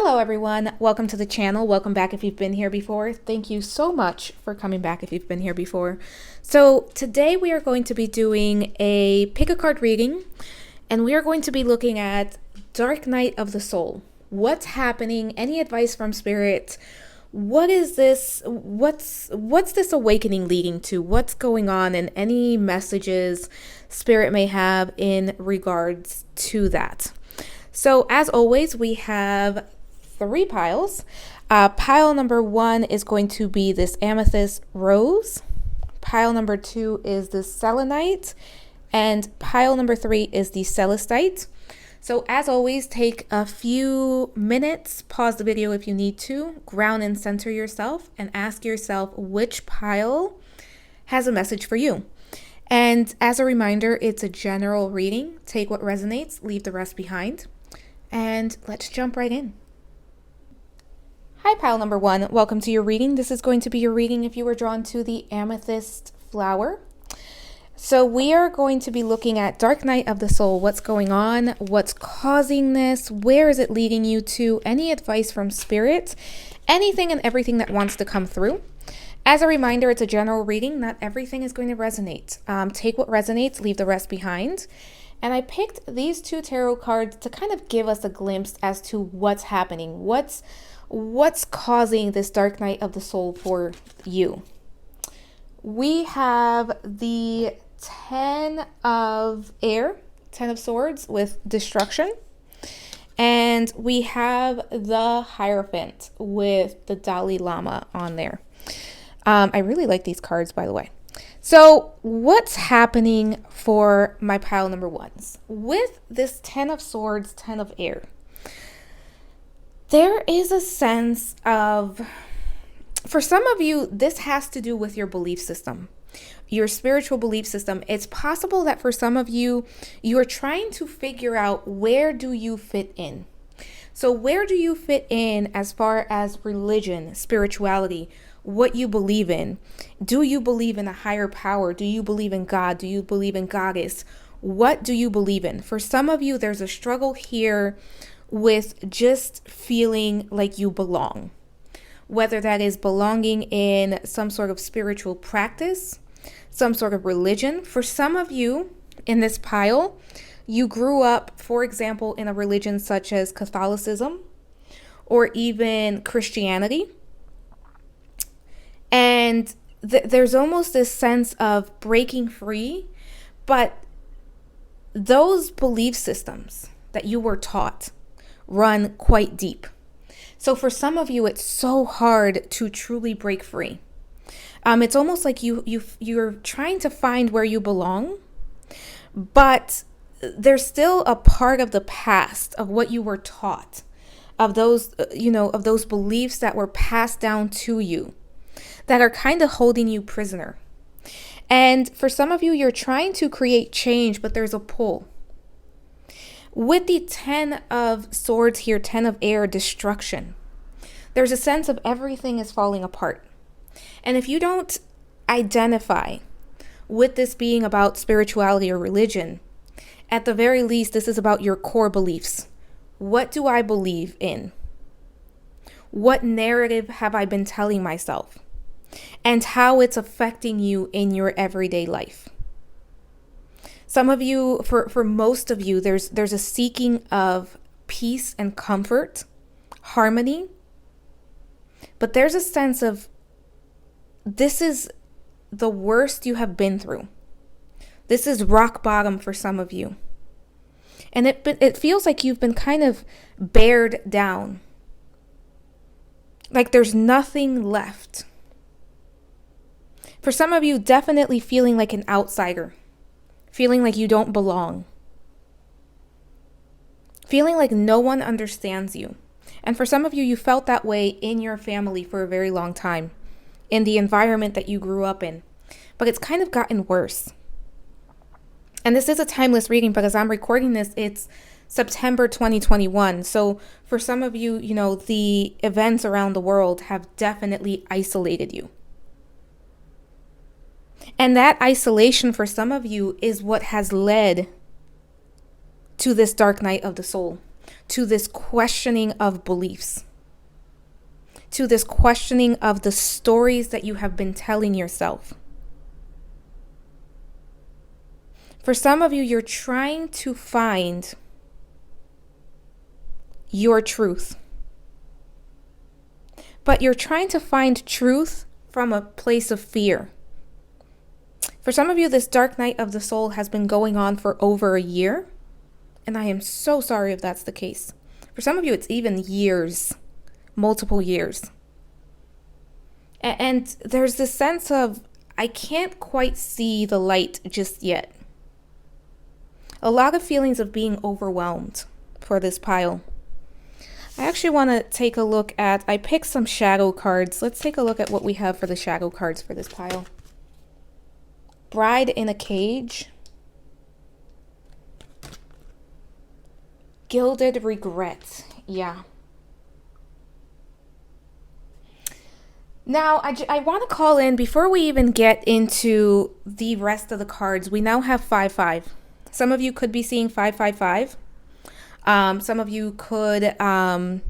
Hello everyone, welcome to the channel. Welcome back if you've been here before. Thank you so much for coming back if you've been here before. So today we are going to be doing a pick a card reading, and we are going to be looking at Dark Night of the Soul. What's happening? Any advice from Spirit? What is this? What's this awakening leading to? What's going on, and any messages Spirit may have in regards to that? So as always, we have 3 piles. Pile number 1 is going to be this Amethyst Rose. Pile number 2 is the Selenite. And pile number 3 is the Celestite. So as always, take a few minutes, pause the video if you need to, ground and center yourself, and ask yourself which pile has a message for you. And as a reminder, it's a general reading. Take what resonates, leave the rest behind. And let's jump right in. Hi, pile number 1. Welcome to your reading. This is going to be your reading if you were drawn to the Amethyst Flower. So we are going to be looking at Dark Night of the Soul. What's going on? What's causing this? Where is it leading you to? Any advice from Spirit? Anything and everything that wants to come through. As a reminder, it's a general reading. Not everything is going to resonate. Take what resonates, leave the rest behind. And I picked these 2 tarot cards to kind of give us a glimpse as to what's happening. What's causing this Dark Night of the Soul for you? We have the 10 of Air, 10 of Swords with destruction. And we have the Hierophant with the Dalai Lama on there. I really like these cards, by the way. So what's happening for my pile number 1s? With this 10 of Swords, 10 of Air, there is a sense of, for some of you, this has to do with your belief system, your spiritual belief system. It's possible that for some of you, you are trying to figure out, where do you fit in? So where do you fit in as far as religion, spirituality, what you believe in? Do you believe in a higher power? Do you believe in God? Do you believe in Goddess? What do you believe in? For some of you, there's a struggle here with just feeling like you belong, whether that is belonging in some sort of spiritual practice, some sort of religion. For some of you in this pile, you grew up, for example, in a religion such as Catholicism or even Christianity. And there's almost this sense of breaking free, but those belief systems that you were taught run quite deep. So for some of you, it's so hard to truly break free. It's almost like you're trying to find where you belong, but there's still a part of the past of what you were taught, of those, of those beliefs that were passed down to you, that are kind of holding you prisoner. And for some of you, you're trying to create change, but there's a pull. With the 10 of Swords here, 10 of Air, destruction, there's a sense of everything is falling apart. And if you don't identify with this being about spirituality or religion, at the very least, this is about your core beliefs. What do I believe in? What narrative have I been telling myself? And how it's affecting you in your everyday life. Some of you, for most of you, there's a seeking of peace and comfort, harmony. But there's a sense of, this is the worst you have been through. This is rock bottom for some of you. And it feels like you've been kind of bared down. Like there's nothing left. For some of you, definitely feeling like an outsider, feeling like you don't belong, feeling like no one understands you. And for some of you, you felt that way in your family for a very long time, in the environment that you grew up in. But it's kind of gotten worse. And this is a timeless reading because I'm recording this, it's September 2021. So for some of you, the events around the world have definitely isolated you. And that isolation for some of you is what has led to this Dark Night of the Soul, to this questioning of beliefs, to this questioning of the stories that you have been telling yourself. For some of you, you're trying to find your truth. But you're trying to find truth from a place of fear. For some of you, this dark night of the soul has been going on for over a year. And I am so sorry if that's the case. For some of you, it's even years, multiple years. And there's this sense of, I can't quite see the light just yet. A lot of feelings of being overwhelmed for this pile. I actually want to take a look at, I picked some shadow cards. Let's take a look at what we have for the shadow cards for this pile. Bride in a cage. Gilded regret. Yeah. Now, I want to call in, before we even get into the rest of the cards, we now have 5-5. Some of you could be seeing 5-5-5. Some of you could 10-10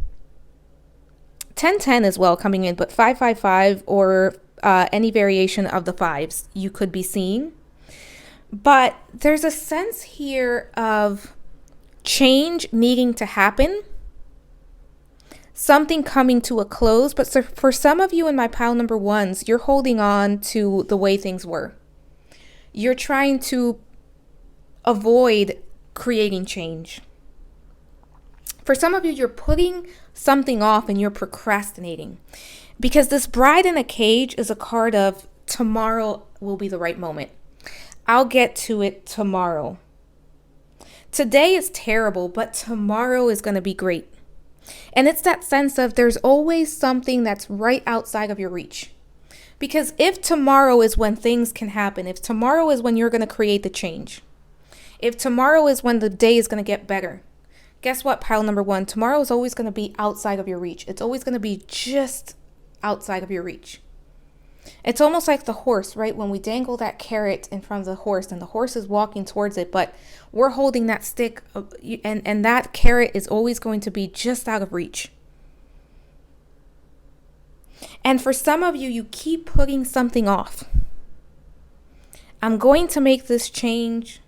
as well coming in, but 5-5-5 or any variation of the fives you could be seeing. But there's a sense here of change needing to happen, something coming to a close. But for some of you in my pile number ones, you're holding on to the way things were. You're trying to avoid creating change. For some of you, you're putting something off and you're procrastinating, because this bride in a cage is a card of tomorrow will be the right moment. I'll get to it tomorrow. Today is terrible, but tomorrow is going to be great. And it's that sense of there's always something that's right outside of your reach. Because if tomorrow is when things can happen, if tomorrow is when you're going to create the change, if tomorrow is when the day is going to get better, guess what, pile number one? Tomorrow is always going to be outside of your reach. It's always going to be just outside of your reach. It's almost like the horse, right? When we dangle that carrot in front of the horse and the horse is walking towards it, but we're holding that stick and that carrot is always going to be just out of reach. And for some of you, you keep putting something off. I'm going to make this change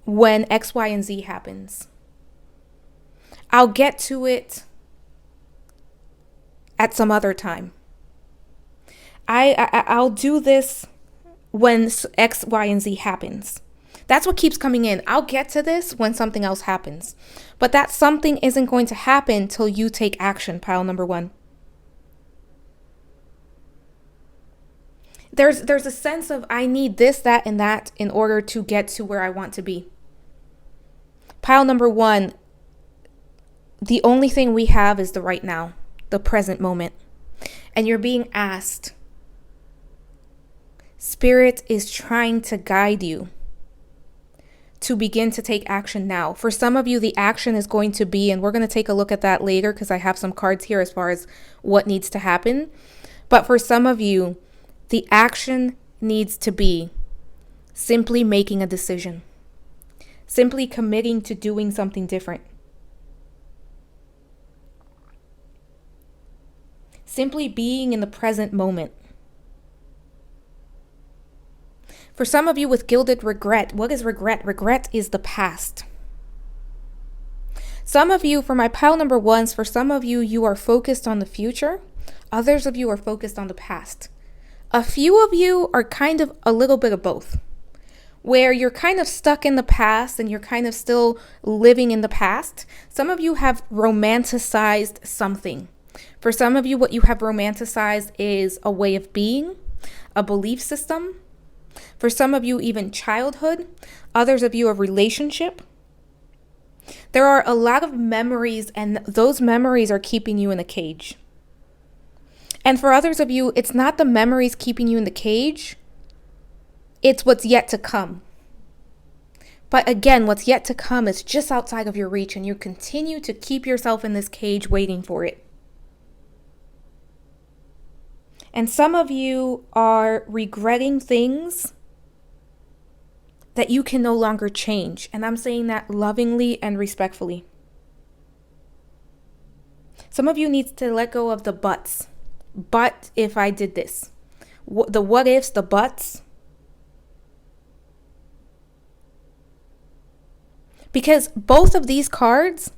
when X, Y, and Z happens. I'll get to it at some other time. I'll do this when X, Y, and Z happens. That's what keeps coming in. I'll get to this when something else happens. But that something isn't going to happen till you take action, pile number one. There's a sense of I need this, that, and that in order to get to where I want to be. Pile number one, the only thing we have is the right now, the present moment. And you're being asked, Spirit is trying to guide you to begin to take action now. For some of you, the action is going to be, and we're going to take a look at that later because I have some cards here as far as what needs to happen. But for some of you, the action needs to be simply making a decision, simply committing to doing something different, simply being in the present moment. For some of you with gilded regret, what is regret? Regret is the past. Some of you, for my pile number ones, for some of you, you are focused on the future. Others of you are focused on the past. A few of you are kind of a little bit of both, where you're kind of stuck in the past and you're kind of still living in the past. Some of you have romanticized something. For some of you, what you have romanticized is a way of being, a belief system. For some of you, even childhood. Others of you, a relationship. There are a lot of memories, and those memories are keeping you in a cage. And for others of you, it's not the memories keeping you in the cage. It's what's yet to come. But again, what's yet to come is just outside of your reach, and you continue to keep yourself in this cage waiting for it. And some of you are regretting things that you can no longer change. And I'm saying that lovingly and respectfully. Some of you need to let go of the buts. But if I did this, the what ifs, the buts. Because both of these cards,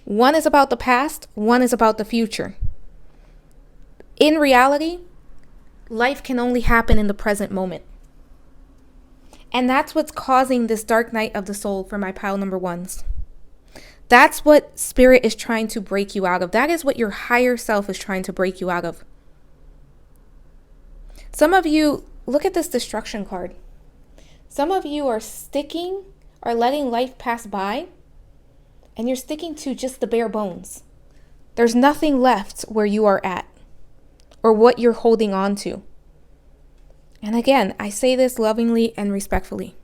one is about the past, one is about the future. In reality, life can only happen in the present moment. And that's what's causing this dark night of the soul for my pile number ones. That's what spirit is trying to break you out of. That is what your higher self is trying to break you out of. Some of you, look at this destruction card. Some of you are letting life pass by, and you're sticking to just the bare bones. There's nothing left where you are at or what you're holding on to. And again, I say this lovingly and respectfully.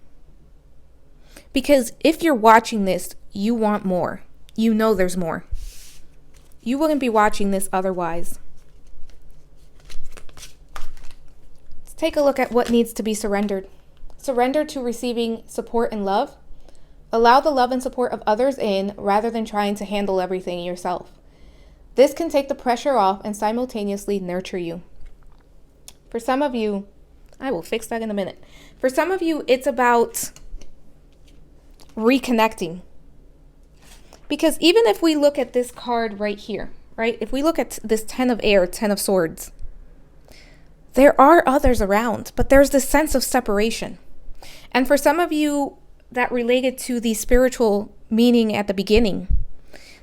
Because if you're watching this, you want more. You know there's more. You wouldn't be watching this otherwise. Let's take a look at what needs to be surrendered. Surrender to receiving support and love. Allow the love and support of others in rather than trying to handle everything yourself. This can take the pressure off and simultaneously nurture you. For some of you, I will fix that in a minute. For some of you, it's about reconnecting. Because even if we look at this card right here, right? If we look at this 10 of air, 10 of swords, there are others around, but there's this sense of separation. And for some of you, that related to the spiritual meaning at the beginning,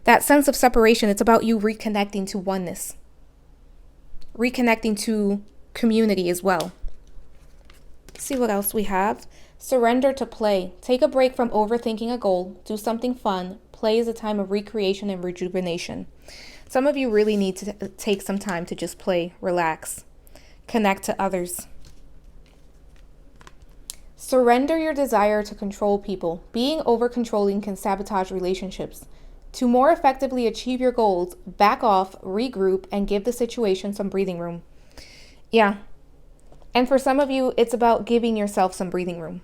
that sense of separation, it's about you reconnecting to oneness, reconnecting to community as well. Let's see what else we have. Surrender to play. Take a break from overthinking a goal. Do something fun. Play is a time of recreation and rejuvenation. Some of you really need to take some time to just play, relax, connect to others. Surrender your desire to control people. Being over-controlling can sabotage relationships. To more effectively achieve your goals, back off, regroup, and give the situation some breathing room. Yeah. And for some of you, it's about giving yourself some breathing room.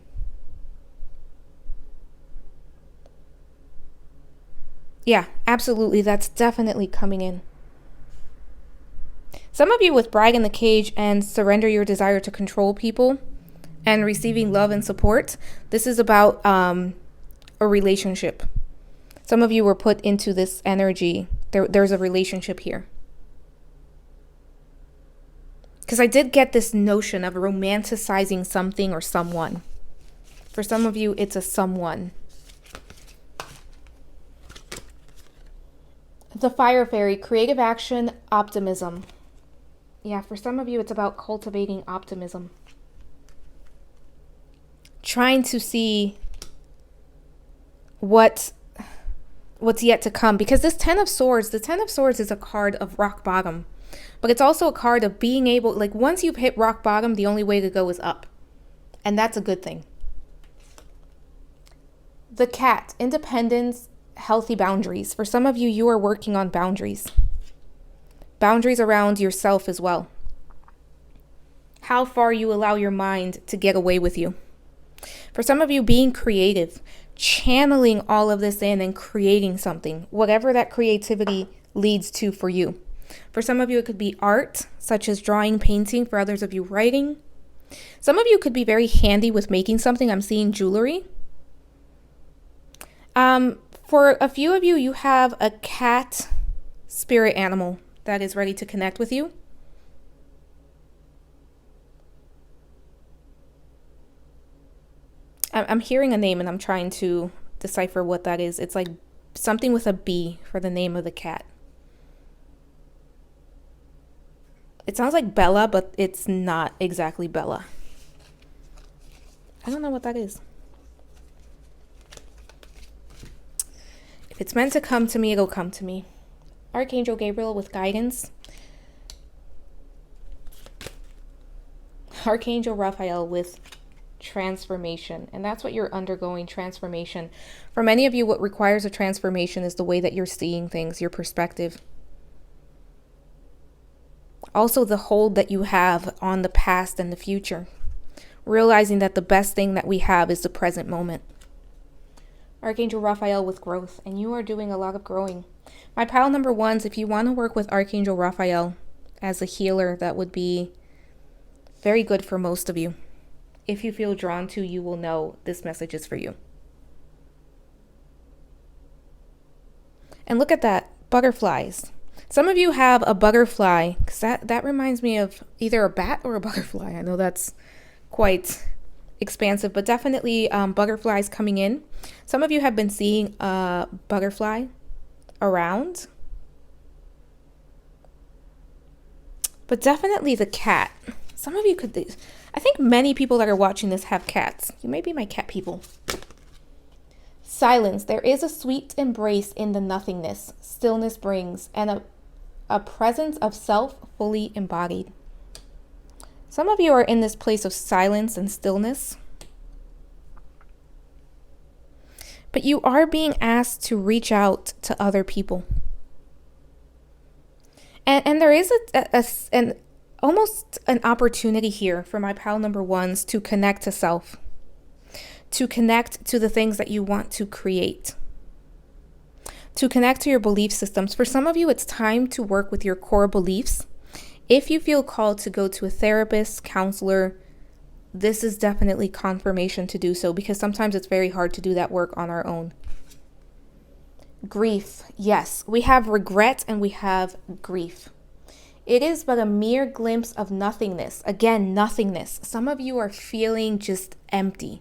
Yeah, absolutely. That's definitely coming in. Some of you with brag in the cage and surrender your desire to control people and receiving love and support. This is about a relationship. Some of you were put into this energy. There's a relationship here. Because I did get this notion of romanticizing something or someone. For some of you, it's a someone. The Fire Fairy, creative action, optimism. Yeah, for some of you, it's about cultivating optimism. Trying to see what's yet to come. Because this the 10 of Swords is a card of rock bottom. But it's also a card of being able, like once you've hit rock bottom, the only way to go is up. And that's a good thing. The Cat, independence, healthy boundaries. For some of you, you are working on boundaries. Boundaries around yourself as well. How far you allow your mind to get away with you. For some of you, being creative, channeling all of this in and creating something, whatever that creativity leads to for you. For some of you, it could be art, such as drawing, painting. For others of you, writing. Some of you could be very handy with making something. I'm seeing jewelry. For a few of you, you have a cat spirit animal that is ready to connect with you. I'm hearing a name and I'm trying to decipher what that is. It's like something with a B for the name of the cat. It sounds like Bella, but it's not exactly Bella. I don't know what that is. If it's meant to come to me, it'll come to me. Archangel Gabriel with guidance. Archangel Raphael with transformation. And that's what you're undergoing, transformation. For many of you, what requires a transformation is the way that you're seeing things, your perspective. Also, the hold that you have on the past and the future. Realizing that the best thing that we have is the present moment. Archangel Raphael with growth, and you are doing a lot of growing. My pile number ones, if you want to work with Archangel Raphael as a healer, that would be very good for most of you. If you feel drawn to, you will know this message is for you. And look at that, butterflies. Some of you have a butterfly, because that reminds me of either a bat or a butterfly. I know that's quite expansive, but definitely butterflies coming in. Some of you have been seeing a butterfly around, but definitely the cat. Some of you could, I think many people that are watching this have cats. You may be my cat people. Silence. There is a sweet embrace in the nothingness stillness brings, and a presence of self fully embodied. Some of you are in this place of silence and stillness, but you are being asked to reach out to other people. And there is an almost an opportunity here for my pile number ones to connect to self, to connect to the things that you want to create, to connect to your belief systems. For some of you, it's time to work with your core beliefs. If you feel called to go to a therapist, counselor, this is definitely confirmation to do so, because sometimes it's very hard to do that work on our own. Grief. Yes, we have regret and we have grief. It is but a mere glimpse of nothingness. Again, nothingness. Some of you are feeling just empty,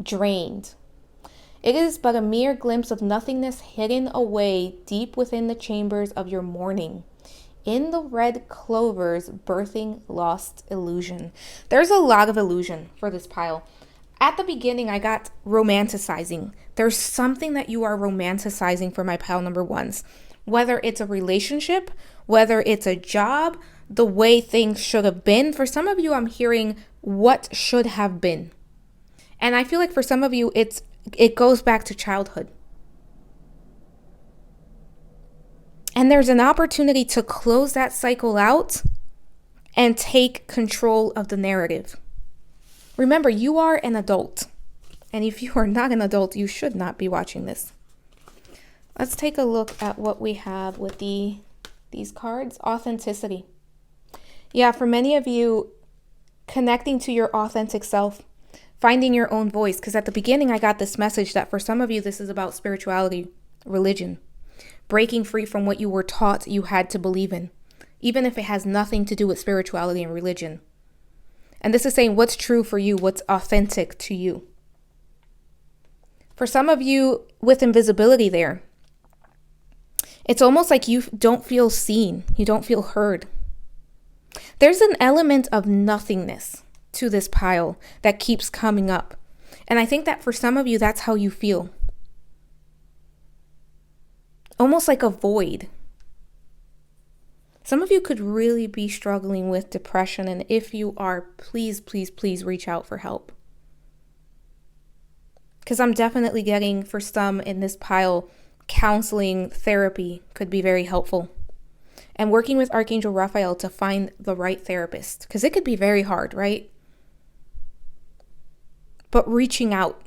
drained. It is but a mere glimpse of nothingness hidden away deep within the chambers of your mourning. In the red clovers, birthing lost illusion. There's a lot of illusion for this pile. At the beginning, I got romanticizing. There's something that you are romanticizing for my pile number ones. Whether it's a relationship, whether it's a job, the way things should have been. For some of you, I'm hearing what should have been. And I feel like for some of you, it goes back to childhood. And there's an opportunity to close that cycle out and take control of the narrative. Remember, you are an adult. And if you are not an adult, you should not be watching this. Let's take a look at what we have with these cards. Authenticity. Yeah, for many of you, connecting to your authentic self, finding your own voice. Because at the beginning, I got this message that for some of you, this is about spirituality, religion. Breaking free from what you were taught you had to believe in, even if it has nothing to do with spirituality and religion. And this is saying what's true for you, what's authentic to you. For some of you with invisibility there, it's almost like you don't feel seen, you don't feel heard. There's an element of nothingness to this pile that keeps coming up. And I think that for some of you, that's how you feel. Almost like a void. Some of you could really be struggling with depression, and if you are, please, please, please reach out for help. Because I'm definitely getting, for some in this pile, counseling, therapy could be very helpful. And working with Archangel Raphael to find the right therapist, because it could be very hard, right? But reaching out.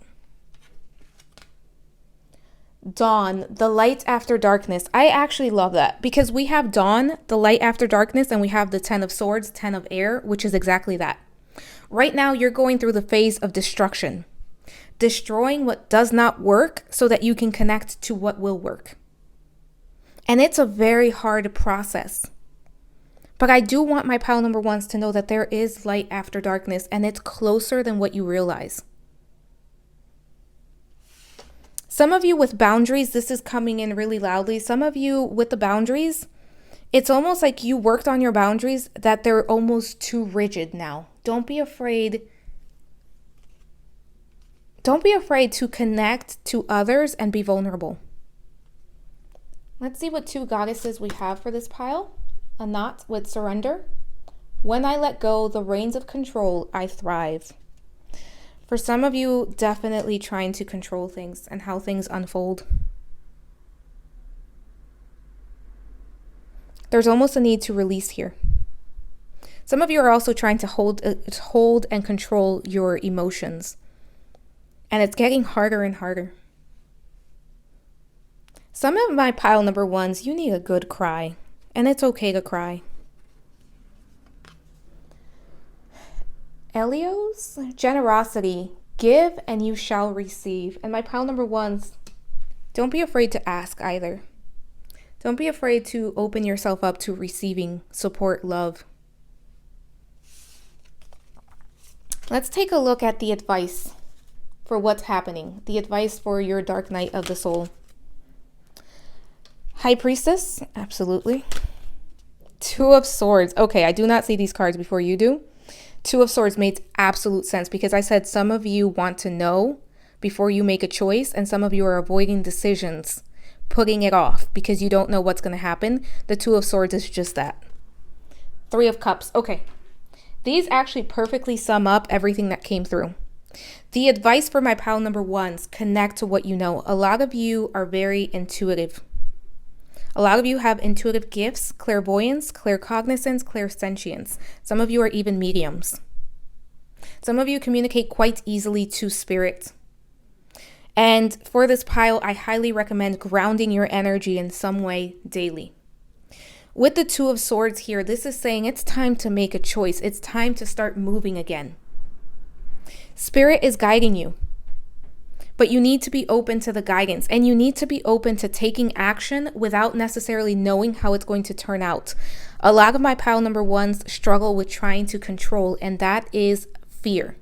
Dawn, the light after darkness. I actually love that because we have dawn, the light after darkness, and we have the 10 of swords, 10 of air, which is exactly that. Right now, you're going through the phase of destruction, destroying what does not work so that you can connect to what will work. And it's a very hard process. But I do want my pile number ones to know that there is light after darkness, and it's closer than what you realize. Some of you with boundaries, this is coming in really loudly. Some of you with the boundaries, it's almost like you worked on your boundaries that they're almost too rigid now. Don't be afraid. Don't be afraid to connect to others and be vulnerable. Let's see what two goddesses we have for this pile. A knot with surrender. When I let go the reins of control, I thrive. For some of you, definitely trying to control things and how things unfold. There's almost a need to release here. Some of you are also trying to hold and control your emotions. And it's getting harder and harder. Some of my pile number ones, you need a good cry, and it's okay to cry. Elios, generosity, give and you shall receive. And my pile number ones, don't be afraid to ask either. Don't be afraid to open yourself up to receiving support, love. Let's take a look at the advice for what's happening. The advice for your dark night of the soul. High Priestess, absolutely. Two of Swords. Okay, I do not see these cards before you do. Two of Swords makes absolute sense because I said some of you want to know before you make a choice, and some of you are avoiding decisions, putting it off because you don't know what's going to happen. The Two of Swords is just that. Three of Cups. Okay. These actually perfectly sum up everything that came through. The advice for my pile number ones, connect to what you know. A lot of you are very intuitive. A lot of you have intuitive gifts, clairvoyance, claircognizance, clairsentience. Some of you are even mediums. Some of you communicate quite easily to spirit. And for this pile, I highly recommend grounding your energy in some way daily. With the Two of Swords here, this is saying it's time to make a choice. It's time to start moving again. Spirit is guiding you. But you need to be open to the guidance, and you need to be open to taking action without necessarily knowing how it's going to turn out. A lot of my pile number ones struggle with trying to control, and that is fear.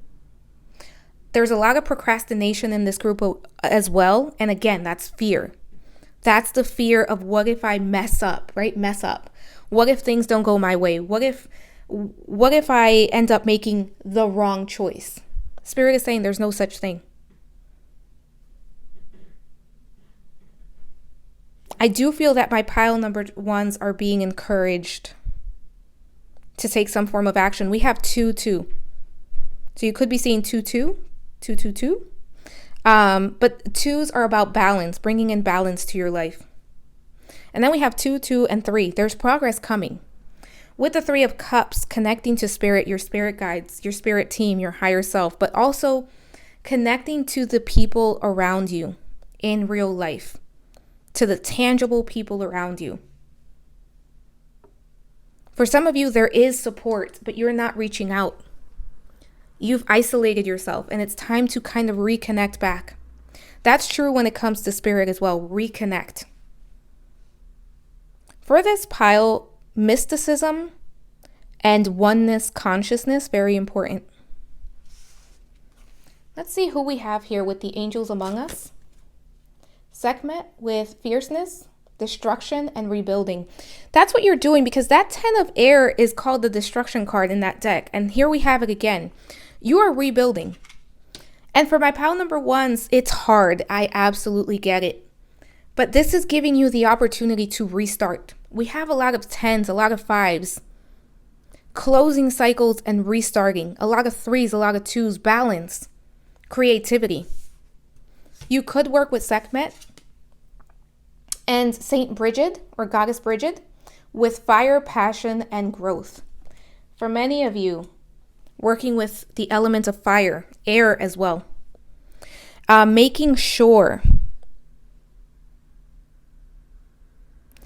There's a lot of procrastination in this group as well. And again, that's fear. That's the fear of what if I mess up, right? Mess up. What if things don't go my way? What if I end up making the wrong choice? Spirit is saying there's no such thing. I do feel that my pile number ones are being encouraged to take some form of action. We have 2-2. So you could be seeing 2-2, 2-2-2. But twos are about balance, bringing in balance to your life. And then we have 2, 2, and 3. There's progress coming. With the Three of Cups, connecting to spirit, your spirit guides, your spirit team, your higher self, but also connecting to the people around you in real life, to the tangible people around you. For some of you, there is support, but you're not reaching out. You've isolated yourself, and it's time to kind of reconnect back. That's true when it comes to spirit as well. Reconnect. For this pile, mysticism and oneness consciousness, very important. Let's see who we have here with the angels among us. Sekhmet with fierceness, destruction, and rebuilding. That's what you're doing, because that 10 of air is called the destruction card in that deck. And here we have it again. You are rebuilding. And for my pile number ones, it's hard. I absolutely get it. But this is giving you the opportunity to restart. We have a lot of 10s, a lot of 5s. Closing cycles and restarting. A lot of 3s, a lot of 2s. Balance. Creativity. You could work with Sekhmet and Saint Bridget or Goddess Bridget with fire, passion, and growth. For many of you, working with the element of fire, air as well. Making sure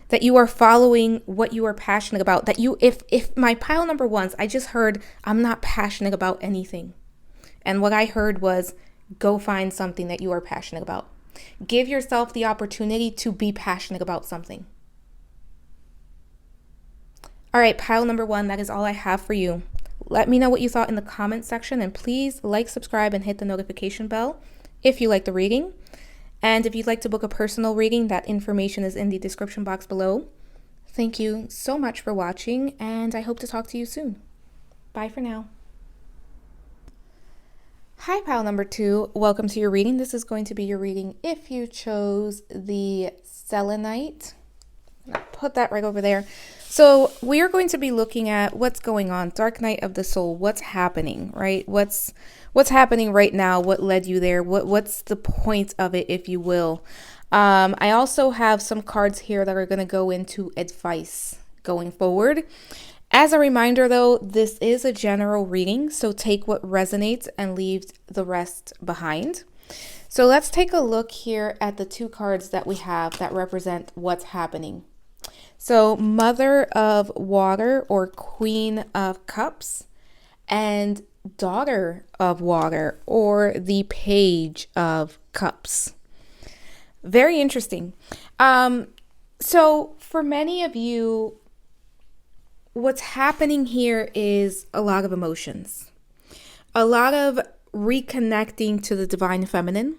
that you are following what you are passionate about. That you, if my pile number ones, I just heard, I'm not passionate about anything. And what I heard was, go find something that you are passionate about. Give yourself the opportunity to be passionate about something. All right, pile number one, that is all I have for you. Let me know what you thought in the comment section, and please like, subscribe, and hit the notification bell if you like the reading. And if you'd like to book a personal reading, that information is in the description box below. Thank you so much for watching, and I hope to talk to you soon. Bye for now. Hi, pile number two. Welcome to your reading. This is going to be your reading if you chose the Selenite. I'll put that right over there. So we are going to be looking at what's going on. Dark night of the soul. What's happening, right? What's happening right now? What led you there? What's the point of it, if you will? I also have some cards here that are going to go into advice going forward. As a reminder, though, this is a general reading, so take what resonates and leave the rest behind. So let's take a look here at the two cards that we have that represent what's happening. So Mother of Water or Queen of Cups and Daughter of Water or the Page of Cups. Very interesting. So for many of you, what's happening here is a lot of emotions, a lot of reconnecting to the divine feminine,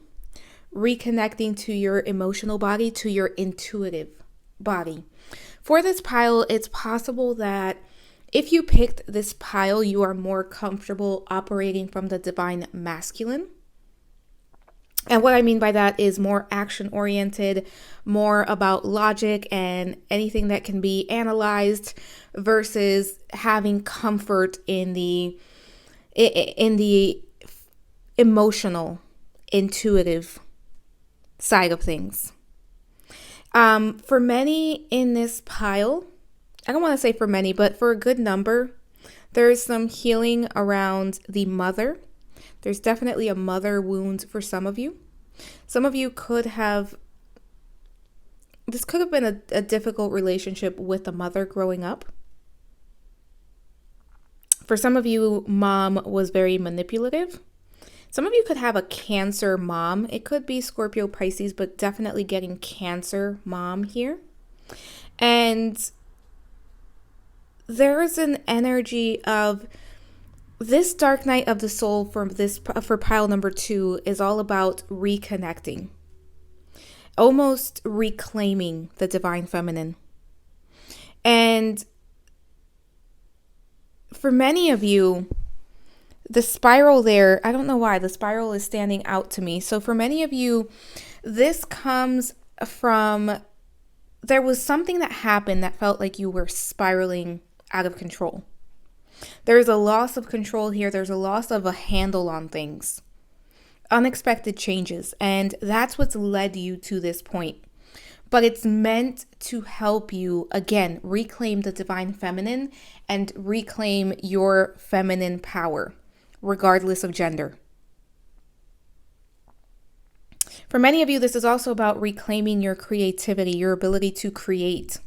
reconnecting to your emotional body, to your intuitive body. For this pile, it's possible that if you picked this pile, you are more comfortable operating from the divine masculine. And what I mean by that is more action-oriented, more about logic and anything that can be analyzed versus having comfort in the emotional, intuitive side of things. For many in this pile, I don't want to say for many, but for a good number, there is some healing around the mother. There's definitely a mother wound for some of you. Some of you this could have been a difficult relationship with a mother growing up. For some of you, mom was very manipulative. Some of you could have a Cancer mom. It could be Scorpio, Pisces, but definitely getting Cancer mom here. And there's an energy of this dark night of the soul for pile number 2 is all about reconnecting, almost reclaiming the divine feminine. And for many of you, the spiral there, I don't know why, the spiral is standing out to me. So for many of you, this comes from, there was something that happened that felt like you were spiraling out of control. There's a loss of control here. There's a loss of a handle on things. Unexpected changes. And that's what's led you to this point. But it's meant to help you, again, reclaim the divine feminine and reclaim your feminine power, regardless of gender. For many of you, this is also about reclaiming your creativity, your ability to create,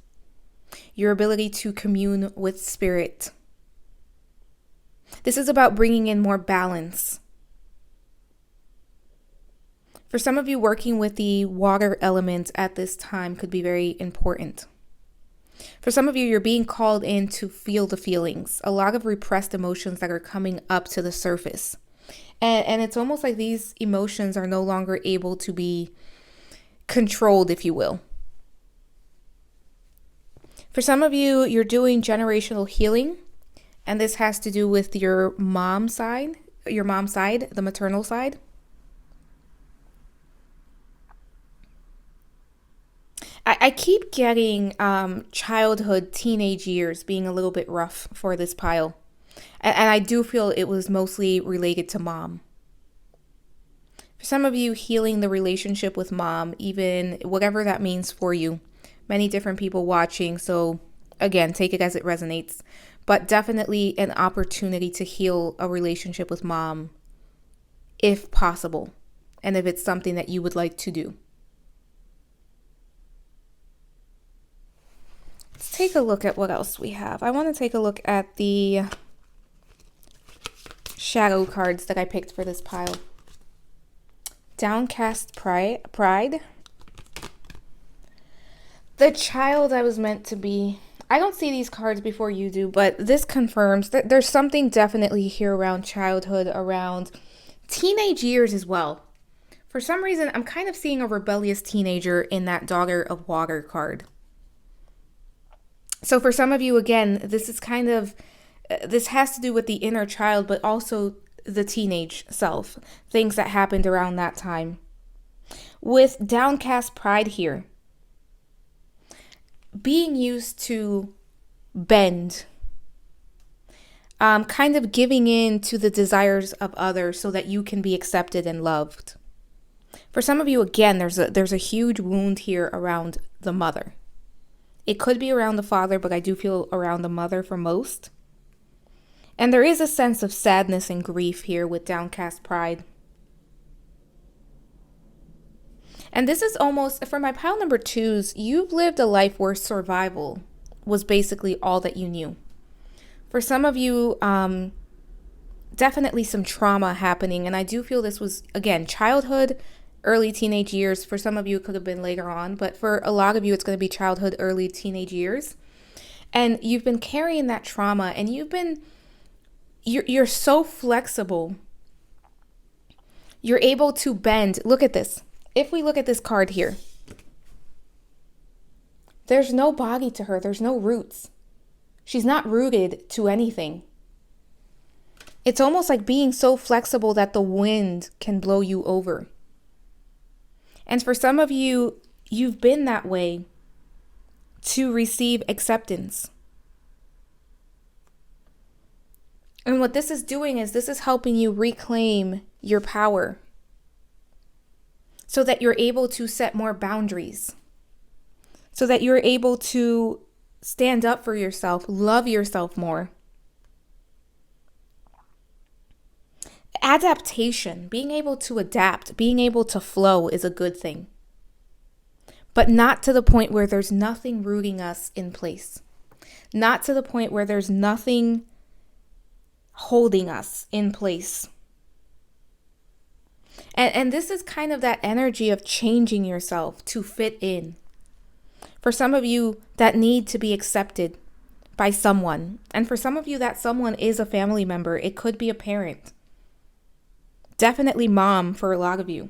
your ability to commune with spirit. This is about bringing in more balance. For some of you, working with the water element at this time could be very important. For some of you, you're being called in to feel the feelings, a lot of repressed emotions that are coming up to the surface. And it's almost like these emotions are no longer able to be controlled, if you will. For some of you, you're doing generational healing, and this has to do with your mom's side, the maternal side. I keep getting childhood, teenage years being a little bit rough for this pile. And I do feel it was mostly related to mom. For some of you, healing the relationship with mom, even whatever that means for you. Many different people watching, so again, take it as it resonates. But definitely an opportunity to heal a relationship with mom, if possible, and if it's something that you would like to do. Let's take a look at what else we have. I want to take a look at the shadow cards that I picked for this pile. Downcast Pride. The child I was meant to be. I don't see these cards before you do, but this confirms that there's something definitely here around childhood, around teenage years as well. For some reason, I'm kind of seeing a rebellious teenager in that Daughter of Water card. So for some of you, again, this has to do with the inner child, but also the teenage self, things that happened around that time. With Downcast Pride here, being used to bend, kind of giving in to the desires of others so that you can be accepted and loved. For some of you, again, there's a huge wound here around the mother. It could be around the father, but I do feel around the mother for most. And there is a sense of sadness and grief here with Downcast Pride. And this is almost, for my pile number twos, you've lived a life where survival was basically all that you knew. For some of you, definitely some trauma happening. And I do feel this was, again, childhood, early teenage years. For some of you, it could have been later on. But for a lot of you, it's going to be childhood, early teenage years. And you've been carrying that trauma, and you're so flexible. You're able to bend. Look at this. If we look at this card here, there's no body to her. There's no roots. She's not rooted to anything. It's almost like being so flexible that the wind can blow you over. And for some of you, you've been that way to receive acceptance. And what this is doing is this is helping you reclaim your power so that you're able to set more boundaries, so that you're able to stand up for yourself, love yourself more. Adaptation, being able to adapt, being able to flow is a good thing, but not to the point where there's nothing rooting us in place, not to the point where there's nothing holding us in place. And this is kind of that energy of changing yourself to fit in. For some of you, that need to be accepted by someone. And for some of you, that someone is a family member. It could be a parent. Definitely mom for a lot of you.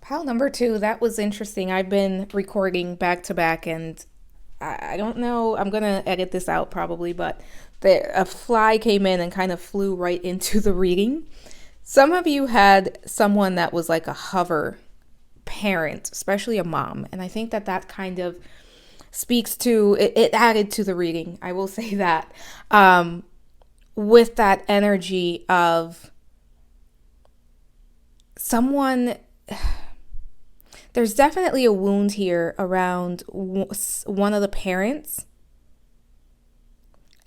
Pile number two, that was interesting. I've been recording back to back, and I don't know. I'm going to edit this out probably, but a fly came in and kind of flew right into the reading. Some of you had someone that was like a hover parent, especially a mom. And I think that kind of speaks to, it added to the reading. I will say that. With that energy of someone, there's definitely a wound here around one of the parents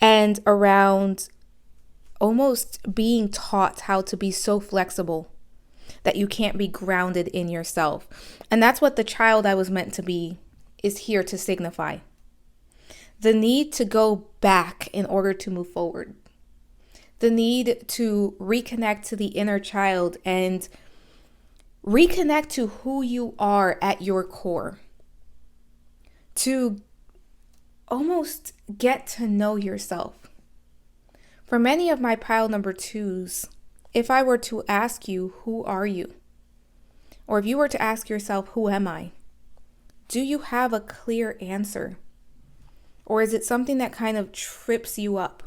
and around almost being taught how to be so flexible that you can't be grounded in yourself. And that's what the child I was meant to be is here to signify. The need to go back in order to move forward. The need to reconnect to the inner child and reconnect to who you are at your core. To almost get to know yourself. For many of my pile number twos, if I were to ask you, who are you? Or if you were to ask yourself, who am I? Do you have a clear answer? Or is it something that kind of trips you up?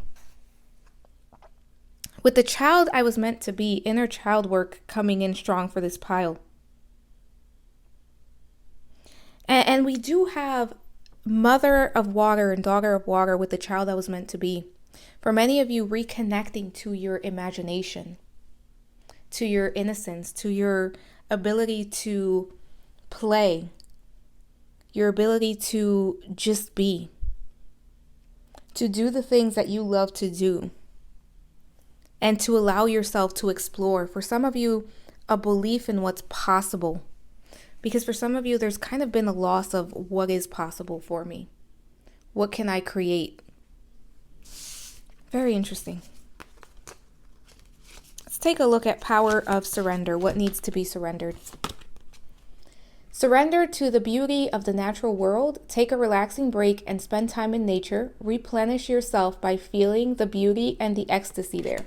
With the child I was meant to be, inner child work coming in strong for this pile. And we do have mother of water and daughter of water with the child I was meant to be. For many of you, reconnecting to your imagination, to your innocence, to your ability to play, your ability to just be, to do the things that you love to do, and to allow yourself to explore. For some of you, a belief in what's possible. Because for some of you, there's kind of been a loss of what is possible for me. What can I create? Very interesting. Let's take a look at power of surrender. What needs to be surrendered? Surrender to the beauty of the natural world. Take a relaxing break and spend time in nature. Replenish yourself by feeling the beauty and the ecstasy there.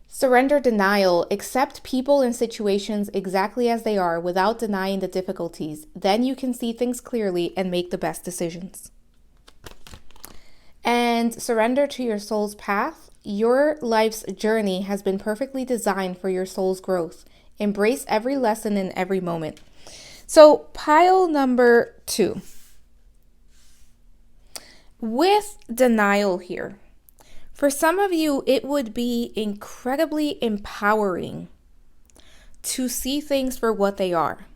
Surrender denial. Accept people and situations exactly as they are without denying the difficulties. Then you can see things clearly and make the best decisions. And surrender to your soul's path. Your life's journey has been perfectly designed for your soul's growth. Embrace every lesson in every moment. So pile number two. With denial here, for some of you, it would be incredibly empowering to see things for what they are.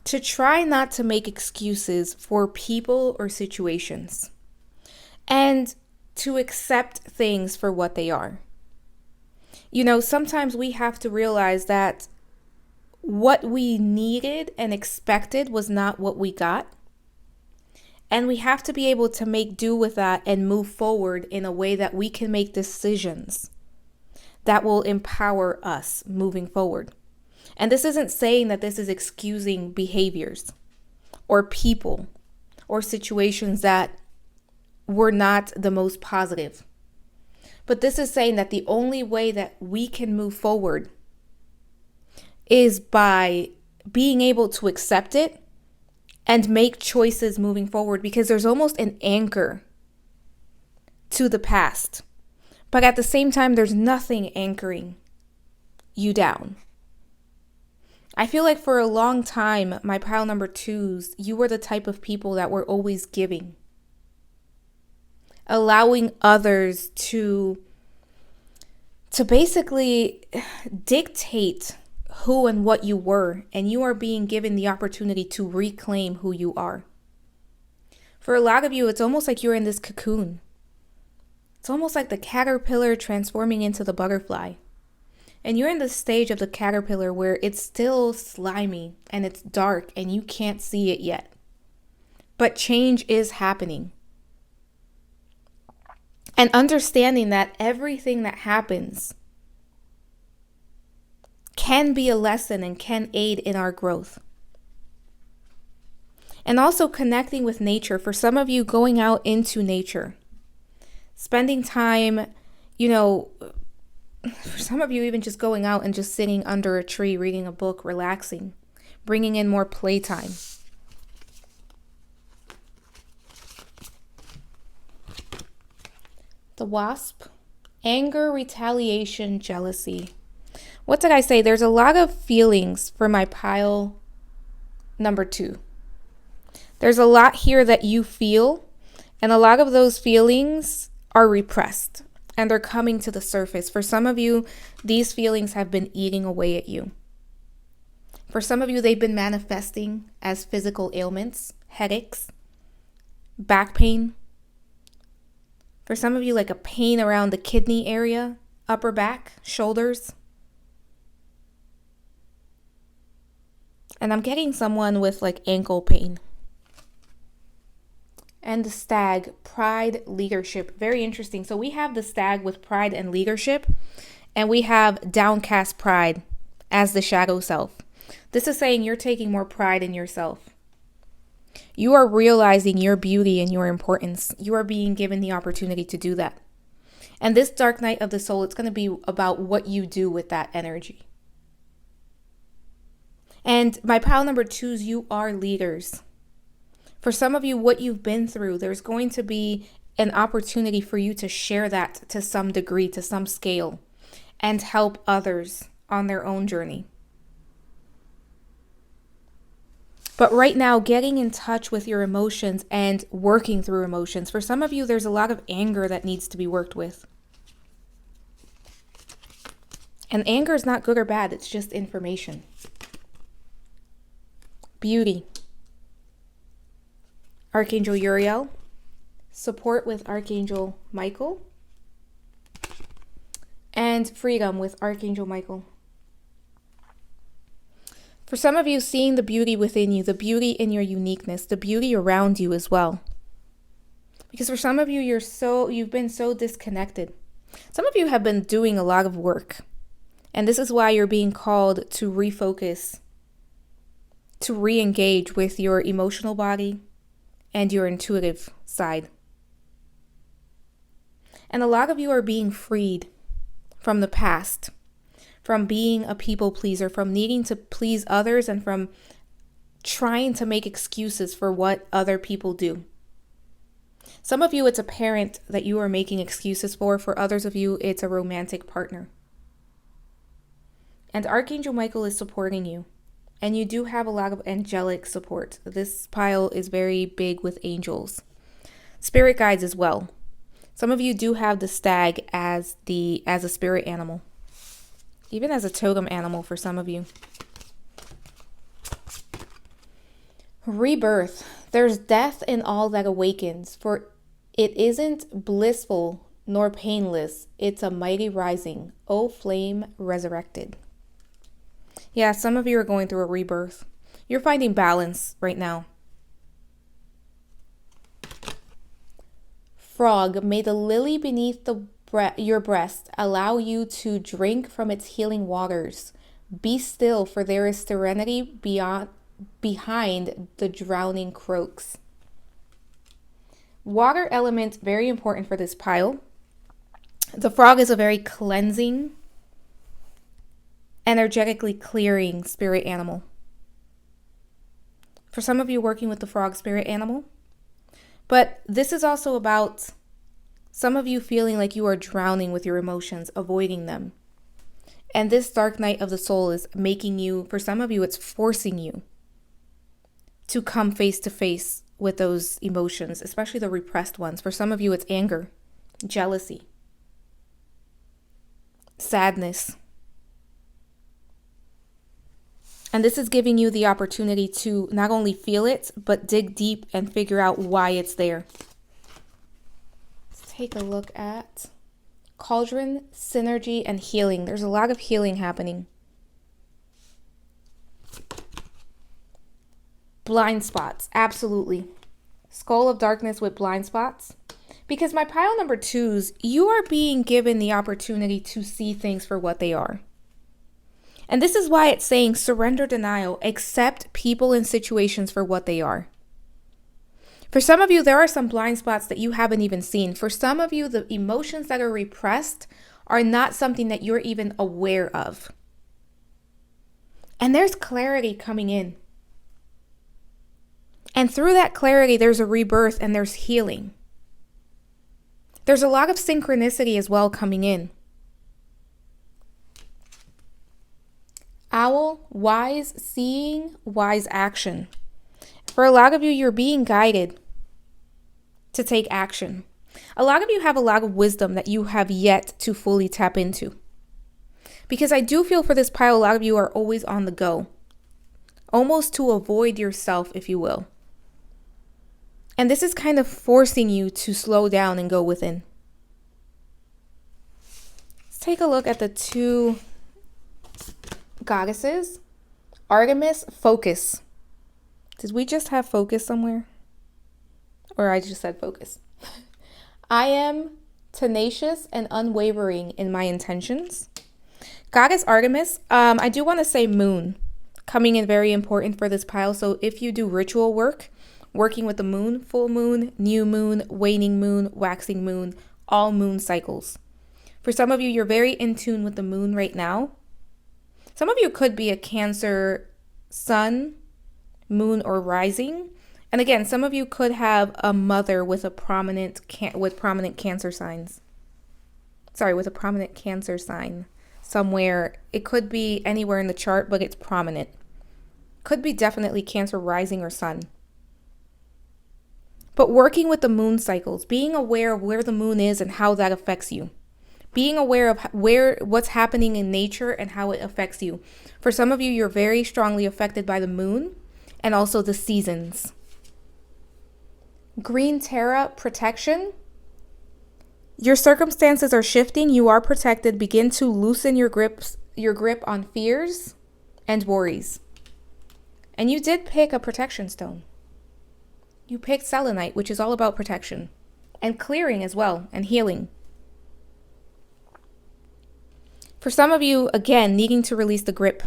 To try not to make excuses for people or situations. And to accept things for what they are. Sometimes we have to realize that what we needed and expected was not what we got. And we have to be able to make do with that and move forward in a way that we can make decisions that will empower us moving forward. And this isn't saying that this is excusing behaviors or people or situations that were not the most positive. But this is saying that the only way that we can move forward is by being able to accept it and make choices moving forward, because there's almost an anchor to the past. But at the same time, there's nothing anchoring you down. I feel like for a long time, my pile number 2s, you were the type of people that were always giving, allowing others to basically dictate who and what you were, and you are being given the opportunity to reclaim who you are. For a lot of you, it's almost like you're in this cocoon. It's almost like the caterpillar transforming into the butterfly. And you're in the stage of the caterpillar where it's still slimy and it's dark and you can't see it yet. But change is happening. And understanding that everything that happens can be a lesson and can aid in our growth. And also connecting with nature. For some of you, going out into nature, spending time, for some of you, even just going out and just sitting under a tree, reading a book, relaxing, bringing in more playtime. The Wasp, anger, retaliation, jealousy. What did I say? There's a lot of feelings for my pile number 2. There's a lot here that you feel, and a lot of those feelings are repressed and they're coming to the surface. For some of you, these feelings have been eating away at you. For some of you, they've been manifesting as physical ailments, headaches, back pain. For some of you, like a pain around the kidney area, upper back, shoulders. And I'm getting someone with like ankle pain. And the stag, pride, leadership. Very interesting. So we have the stag with pride and leadership, and we have downcast pride as the shadow self. This is saying you're taking more pride in yourself. You are realizing your beauty and your importance. You are being given the opportunity to do that. And this dark night of the soul, it's going to be about what you do with that energy. And my pile number 2s, you are leaders. For some of you, what you've been through, there's going to be an opportunity for you to share that to some degree, to some scale, and help others on their own journey. But right now, getting in touch with your emotions and working through emotions. For some of you, there's a lot of anger that needs to be worked with. And anger is not good or bad. It's just information. Beauty. Archangel Uriel. Support with Archangel Michael. And freedom with Archangel Michael. For some of you, seeing the beauty within you, the beauty in your uniqueness, the beauty around you as well. Because for some of you, you've been so disconnected. Some of you have been doing a lot of work. And this is why you're being called to refocus, to re-engage with your emotional body and your intuitive side. And a lot of you are being freed from the past, from being a people pleaser, from needing to please others, and from trying to make excuses for what other people do. Some of you, it's a parent that you are making excuses for. For others of you, it's a romantic partner. And Archangel Michael is supporting you. And you do have a lot of angelic support. This pile is very big with angels. Spirit guides as well. Some of you do have the stag as a spirit animal. Even as a totem animal for some of you. Rebirth. There's death in all that awakens, for it isn't blissful nor painless. It's a mighty rising, O flame resurrected. Yeah, some of you are going through a rebirth. You're finding balance right now. Frog, may the lily beneath your breast allow you to drink from its healing waters. Be still, for there is serenity behind the drowning croaks. Water element, very important for this pile. The frog is a very cleansing, energetically clearing spirit animal. For some of you working with the frog spirit animal. But this is also about some of you feeling like you are drowning with your emotions, avoiding them. And this dark night of the soul is making you, for some of you, it's forcing you to come face to face with those emotions, especially the repressed ones. For some of you, it's anger, jealousy, sadness. And this is giving you the opportunity to not only feel it, but dig deep and figure out why it's there. Let's take a look at cauldron, synergy, and healing. There's a lot of healing happening. Blind spots, absolutely. Skull of darkness with blind spots. Because my pile number 2s, you are being given the opportunity to see things for what they are. And this is why it's saying surrender denial, accept people and situations for what they are. For some of you, there are some blind spots that you haven't even seen. For some of you, the emotions that are repressed are not something that you're even aware of. And there's clarity coming in. And through that clarity, there's a rebirth and there's healing. There's a lot of synchronicity as well coming in. Owl, wise seeing, wise action. For a lot of you, you're being guided to take action. A lot of you have a lot of wisdom that you have yet to fully tap into. Because I do feel for this pile, a lot of you are always on the go. Almost to avoid yourself, if you will. And this is kind of forcing you to slow down and go within. Let's take a look at the 2 goddesses. Artemis, focus. Did we just have focus somewhere? Or I just said focus. I am tenacious and unwavering in my intentions. Goddess Artemis, I do want to say moon. Coming in very important for this pile. So if you do ritual work, working with the moon, full moon, new moon, waning moon, waxing moon, all moon cycles. For some of you, you're very in tune with the moon right now. Some of you could be a Cancer sun, moon, or rising. And again, some of you could have a mother with a prominent Cancer signs. With a prominent Cancer sign somewhere. It could be anywhere in the chart, but it's prominent. Could be definitely Cancer rising or sun. But working with the moon cycles, being aware of where the moon is and how that affects you. Being aware of what's happening in nature and how it affects you. For some of you, you're very strongly affected by the moon and also the seasons. Green Terra, protection. Your circumstances are shifting. You are protected. Begin to loosen your grip on fears and worries. And you did pick a protection stone. You picked Selenite, which is all about protection and clearing as well and healing. For some of you, again, needing to release the grip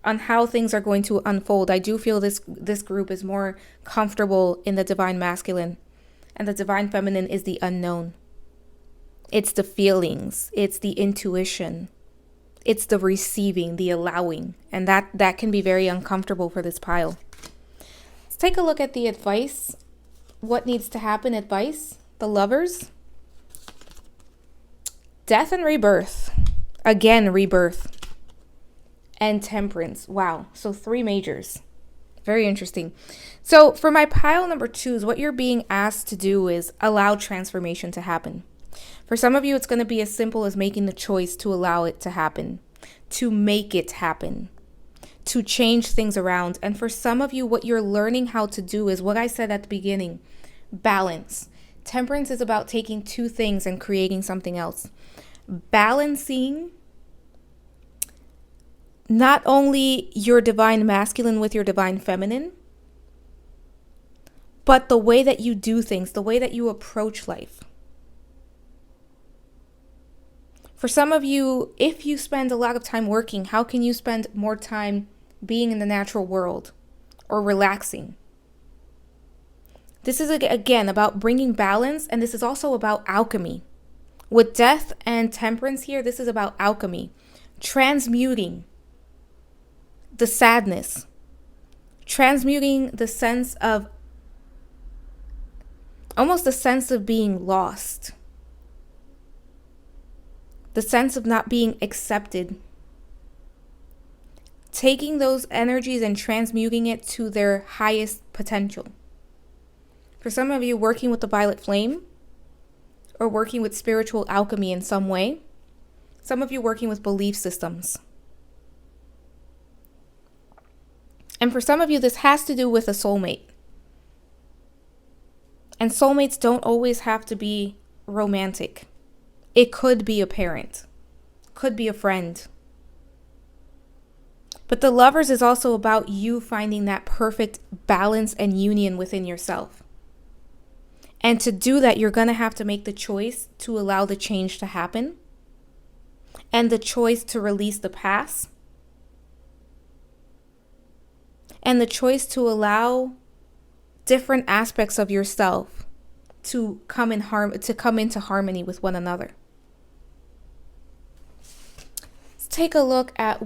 on how things are going to unfold. I do feel this group is more comfortable in the divine masculine, and the divine feminine is the unknown. It's the feelings, it's the intuition, it's the receiving, the allowing, and that can be very uncomfortable for this pile. Let's take a look at the advice. What needs to happen? Advice. The lovers. Death and rebirth. Again, rebirth. And temperance. Wow. So 3 majors. Very interesting. So for my pile number 2s, what you're being asked to do is allow transformation to happen. For some of you, it's going to be as simple as making the choice to allow it to happen, to make it happen, to change things around. And for some of you, what you're learning how to do is what I said at the beginning, balance. Temperance is about taking two things and creating something else. Balancing not only your divine masculine with your divine feminine, but the way that you do things, the way that you approach life. For some of you, if you spend a lot of time working, how can you spend more time being in the natural world or relaxing? This is, again, about bringing balance, and this is also about alchemy. With death and temperance here, this is about alchemy. Transmuting the sadness. Transmuting the sense of, almost the sense of being lost. The sense of not being accepted. Taking those energies and transmuting it to their highest potential. For some of you, working with the violet flame or working with spiritual alchemy in some way. Some of you working with belief systems. And for some of you, this has to do with a soulmate. And soulmates don't always have to be romantic. It could be a parent, could be a friend. But the lovers is also about you finding that perfect balance and union within yourself. And to do that, you're going to have to make the choice to allow the change to happen. And the choice to release the past. And the choice to allow different aspects of yourself to come into harmony with one another. Let's take a look at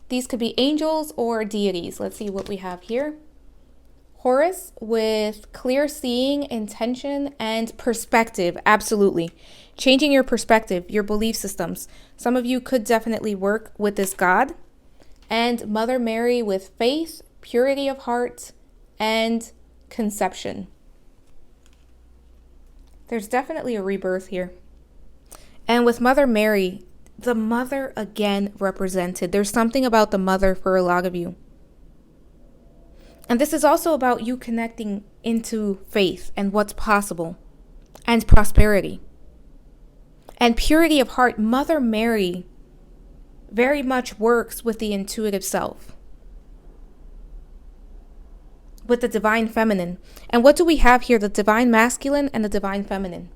these could be angels or deities. Let's see what we have here. Horus with clear seeing, intention, and perspective. Absolutely. Changing your perspective, your belief systems. Some of you could definitely work with this god. And Mother Mary with faith, purity of heart, and conception. There's definitely a rebirth here. And with Mother Mary, the mother again represented. There's something about the mother for a lot of you. And this is also about you connecting into faith and what's possible and prosperity. And purity of heart, Mother Mary very much works with the intuitive self, with the divine feminine. And what do we have here? The divine masculine and the divine feminine.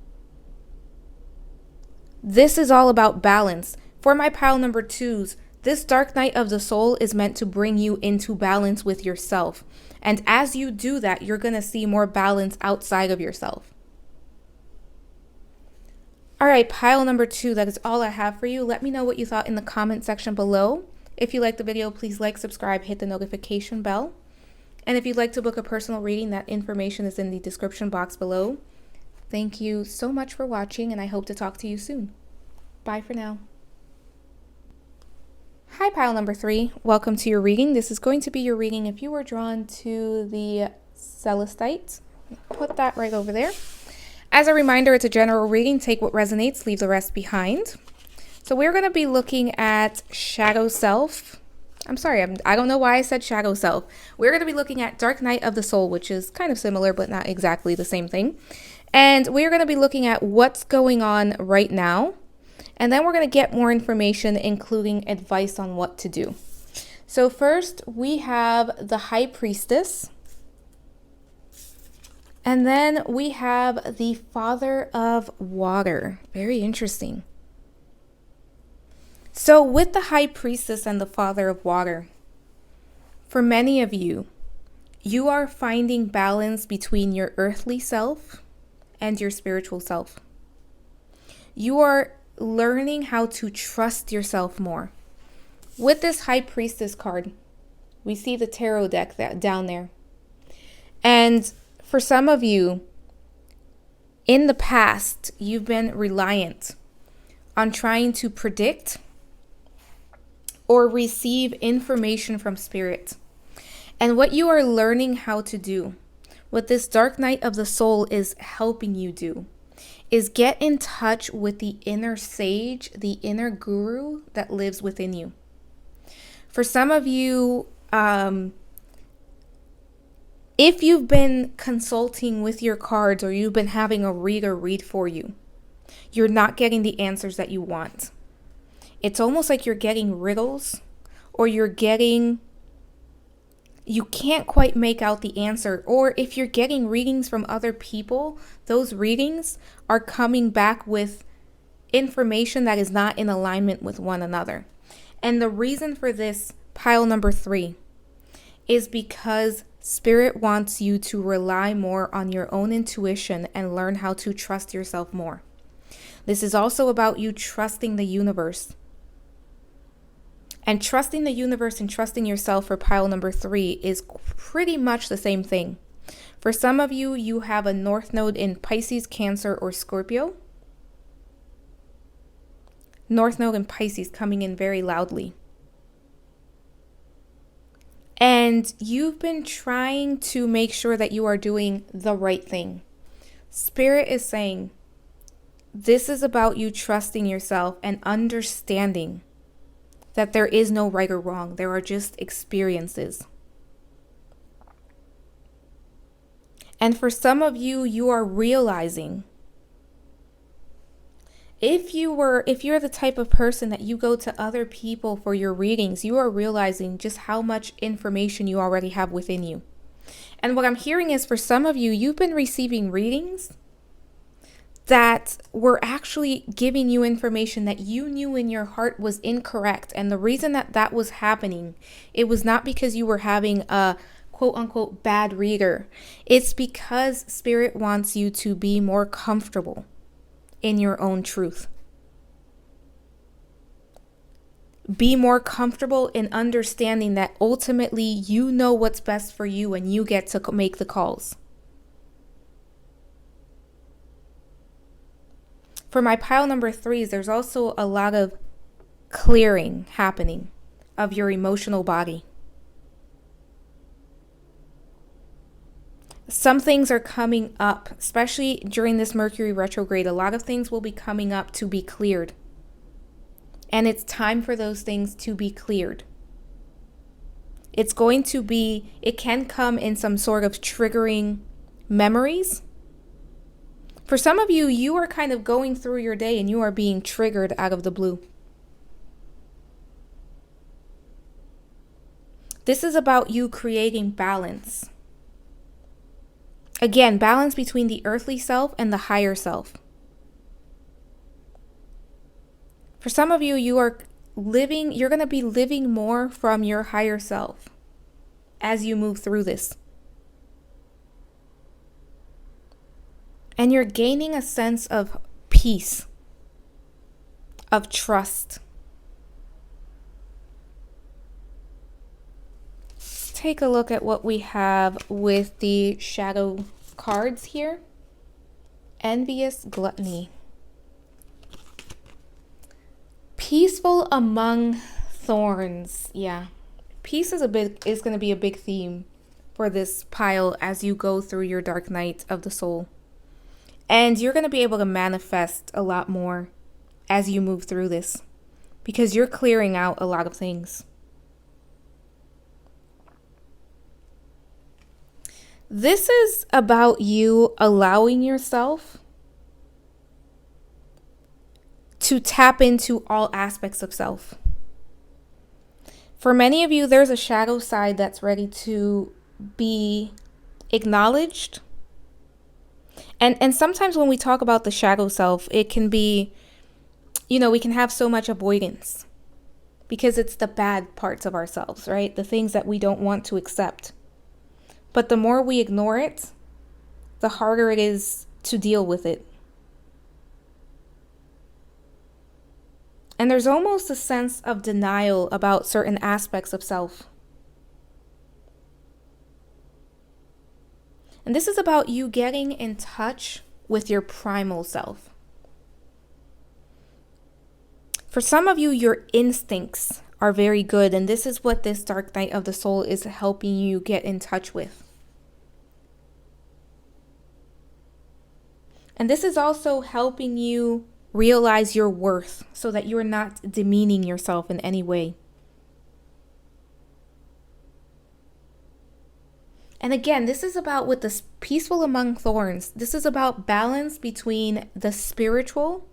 This is all about balance. For my pile number 2s, this dark night of the soul is meant to bring you into balance with yourself. And as you do that, you're going to see more balance outside of yourself. All right, pile number 2, that is all I have for you. Let me know what you thought in the comment section below. If you liked the video, please like, subscribe, hit the notification bell. And if you'd like to book a personal reading, that information is in the description box below. Thank you so much for watching, and I hope to talk to you soon. Bye for now. Hi, pile number 3. Welcome to your reading. This is going to be your reading if you were drawn to the Celestite. Put that right over there. As a reminder, it's a general reading. Take what resonates, leave the rest behind. So we're going to be looking at Shadow Self. I'm sorry, I don't know why I said Shadow Self. We're going to be looking at Dark Night of the Soul, which is kind of similar, but not exactly the same thing. And we're going to be looking at what's going on right now. And then we're going to get more information, including advice on what to do. So first, we have the High Priestess. And then we have the Father of Water. Very interesting. So with the High Priestess and the Father of Water, for many of you, you are finding balance between your earthly self and your spiritual self. You are learning how to trust yourself more. With this High Priestess card, we see the tarot deck down there. And for some of you, in the past, you've been reliant on trying to predict or receive information from spirit. And what you are learning how to do, what this Dark Night of the Soul is helping you do, is get in touch with the inner sage, the inner guru that lives within you. For some of you, If you've been consulting with your cards or you've been having a reader read for you, you're not getting the answers that you want. It's almost like you're getting riddles, or you can't quite make out the answer. Or if you're getting readings from other people, those readings are coming back with information that is not in alignment with one another. And the reason for this, pile number 3, is because Spirit wants you to rely more on your own intuition and learn how to trust yourself more. This is also about you trusting the universe. And trusting the universe and trusting yourself for pile number 3 is pretty much the same thing. For some of you, you have a North Node in Pisces, Cancer, or Scorpio. North Node in Pisces coming in very loudly. And you've been trying to make sure that you are doing the right thing. Spirit is saying, this is about you trusting yourself and understanding that there is no right or wrong. There are just experiences. And for some of you, you are realizing, if you're the type of person that you go to other people for your readings, you are realizing just how much information you already have within you. And what I'm hearing is, for some of you, you've been receiving readings that were actually giving you information that you knew in your heart was incorrect. And the reason that was happening, it was not because you were having a quote unquote bad reader. It's because Spirit wants you to be more comfortable in your own truth. Be more comfortable in understanding that ultimately you know what's best for you and you get to make the calls. For my pile number 3s, there's also a lot of clearing happening of your emotional body. Some things are coming up, especially during this Mercury retrograde. A lot of things will be coming up to be cleared. And it's time for those things to be cleared. It can come in some sort of triggering memories. For some of you, you are kind of going through your day and you are being triggered out of the blue. This is about you creating balance. Again, balance between the earthly self and the higher self. For some of you, you're going to be living more from your higher self as you move through this. And you're gaining a sense of peace, of trust. Let's take a look at what we have with the shadow cards here. Envious gluttony. Peaceful among thorns. Yeah. Peace is going to be a big theme for this pile as you go through your dark night of the soul. And you're going to be able to manifest a lot more as you move through this, because you're clearing out a lot of things. This is about you allowing yourself to tap into all aspects of self. For many of you, there's a shadow side that's ready to be acknowledged. And sometimes when we talk about the shadow self, it can be, we can have so much avoidance because it's the bad parts of ourselves, right? The things that we don't want to accept. But the more we ignore it, the harder it is to deal with it. And there's almost a sense of denial about certain aspects of self. And this is about you getting in touch with your primal self. For some of you, your instincts are very good, and this is what this dark night of the soul is helping you get in touch with. And this is also helping you realize your worth so that you're not demeaning yourself in any way. And again, this is about with this peaceful among thorns. This is about balance between the spiritual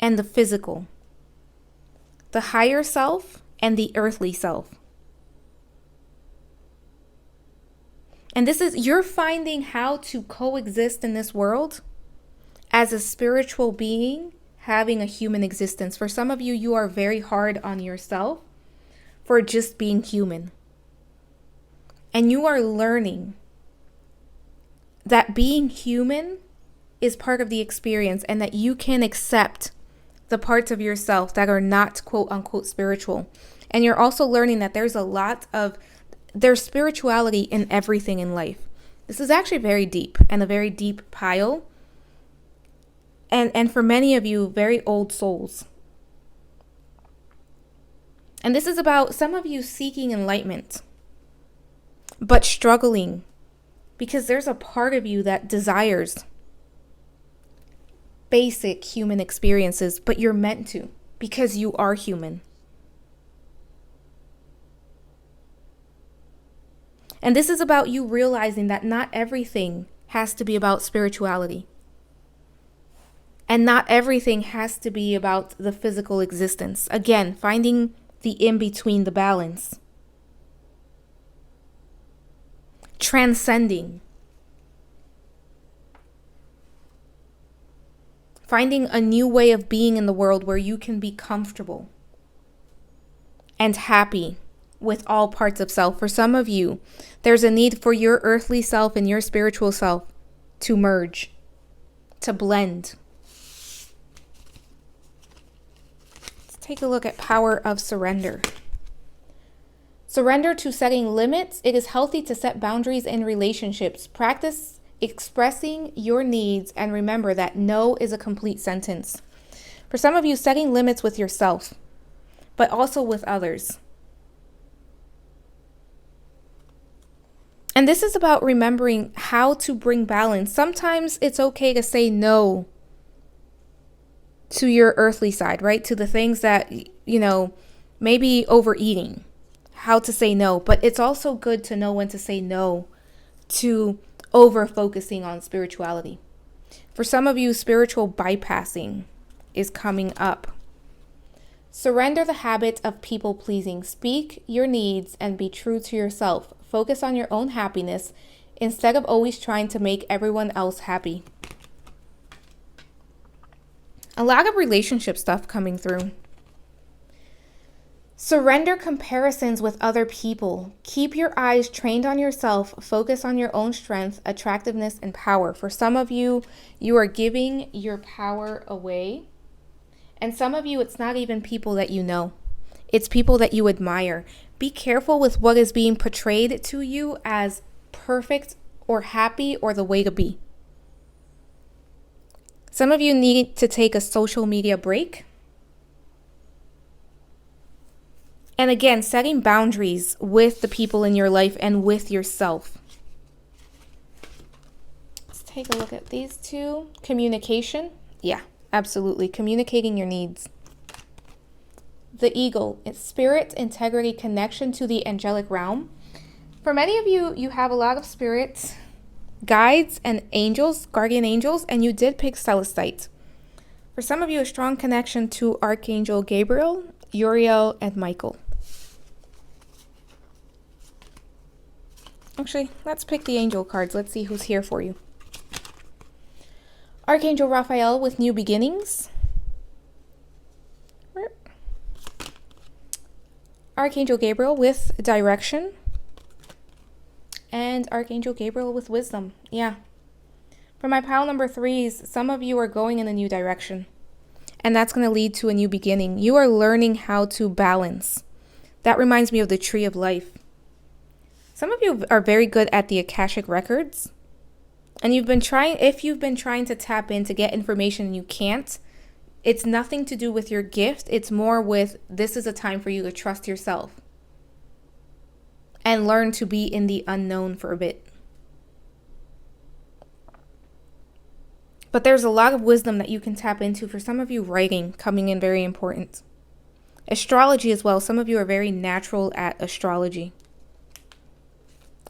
and the physical, the higher self and the earthly self. And this is, you're finding how to coexist in this world as a spiritual being having a human existence. For some of you, you are very hard on yourself for just being human. And you are learning that being human is part of the experience, and that you can accept the parts of yourself that are not quote unquote spiritual. And you're also learning that there's spirituality in everything in life. This is actually very deep, and a very deep pile. And for many of you, very old souls. And this is about some of you seeking enlightenment, but struggling because there's a part of you that desires basic human experiences, but you're meant to because you are human. And this is about you realizing that not everything has to be about spirituality. And not everything has to be about the physical existence. Again, finding the in-between, the balance. Transcending. Finding a new way of being in the world where you can be comfortable and happy with all parts of self. For some of you, there's a need for your earthly self and your spiritual self to merge, to blend. Let's take a look at power of surrender. Surrender to setting limits. It is healthy to set boundaries in relationships. Practice expressing your needs, and remember that no is a complete sentence. For some of you, setting limits with yourself, but also with others. And this is about remembering how to bring balance. Sometimes it's okay to say no to your earthly side, right? To the things that, maybe overeating, how to say no. But it's also good to know when to say no to over focusing on spirituality. For some of you, spiritual bypassing is coming up. Surrender the habit of people pleasing. Speak your needs and be true to yourself. Focus on your own happiness instead of always trying to make everyone else happy. A lot of relationship stuff coming through. Surrender comparisons with other people. Keep your eyes trained on yourself. Focus on your own strength, attractiveness, and power. For some of you, you are giving your power away. And some of you, it's not even people that you know. It's people that you admire. Be careful with what is being portrayed to you as perfect or happy or the way to be. Some of you need to take a social media break. And again, setting boundaries with the people in your life and with yourself. Let's take a look at these two. Communication. Yeah, absolutely. Communicating your needs. The eagle. It's spirit, integrity, connection to the angelic realm. For many of you, you have a lot of spirits, guides, and angels, guardian angels, and you did pick Celestite. For some of you, a strong connection to Archangel Gabriel, Uriel, and Michael. Actually, let's pick the angel cards. Let's see who's here for you. Archangel Raphael with new beginnings. Archangel Gabriel with direction. And Archangel Gabriel with wisdom. Yeah. For my pile number 3s, some of you are going in a new direction. And that's going to lead to a new beginning. You are learning how to balance. That reminds me of the tree of life. Some of you are very good at the Akashic records. And if you've been trying to tap in to get information and you can't, it's nothing to do with your gift. It's more with, this is a time for you to trust yourself and learn to be in the unknown for a bit. But there's a lot of wisdom that you can tap into. For some of you, writing coming in very important. Astrology as well. Some of you are very natural at astrology.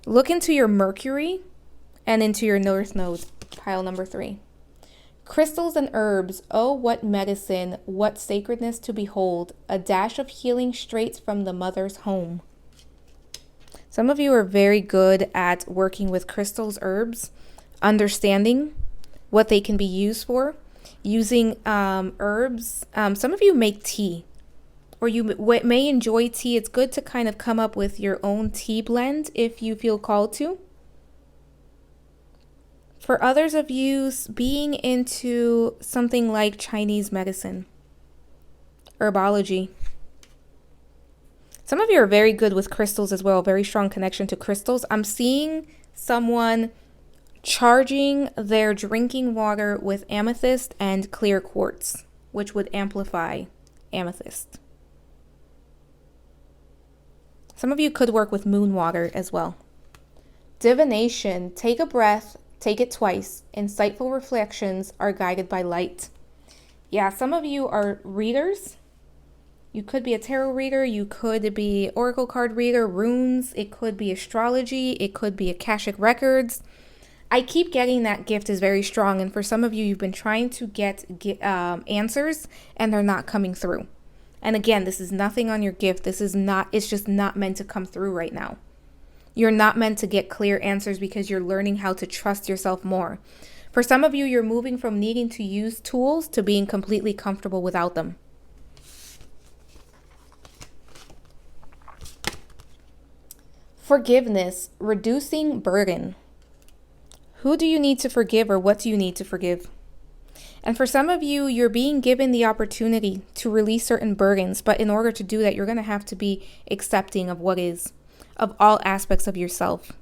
Look into your Mercury and into your North Node, pile number 3. Crystals and herbs, oh, what medicine, what sacredness to behold, a dash of healing straight from the mother's home. Some of you are very good at working with crystals, herbs, understanding what they can be used for, using herbs. Some of you make tea, or you may enjoy tea. It's good to kind of come up with your own tea blend if you feel called to. For others of you, being into something like Chinese medicine, herbology. Some of you are very good with crystals as well, very strong connection to crystals. I'm seeing someone charging their drinking water with amethyst and clear quartz, which would amplify amethyst. Some of you could work with moon water as well. Divination, take a breath, take it twice. Insightful reflections are guided by light. Yeah, some of you are readers. You could be a tarot reader. You could be oracle card reader, runes. It could be astrology. It could be Akashic records. I keep getting that gift is very strong. And for some of you, you've been trying to get answers and they're not coming through. And again, this is nothing on your gift. It's just not meant to come through right now. You're not meant to get clear answers because you're learning how to trust yourself more. For some of you, you're moving from needing to use tools to being completely comfortable without them. Forgiveness, reducing burden. Who do you need to forgive, or what do you need to forgive? And for some of you, you're being given the opportunity to release certain burdens, but in order to do that, you're going to have to be accepting of what is, of all aspects of yourself.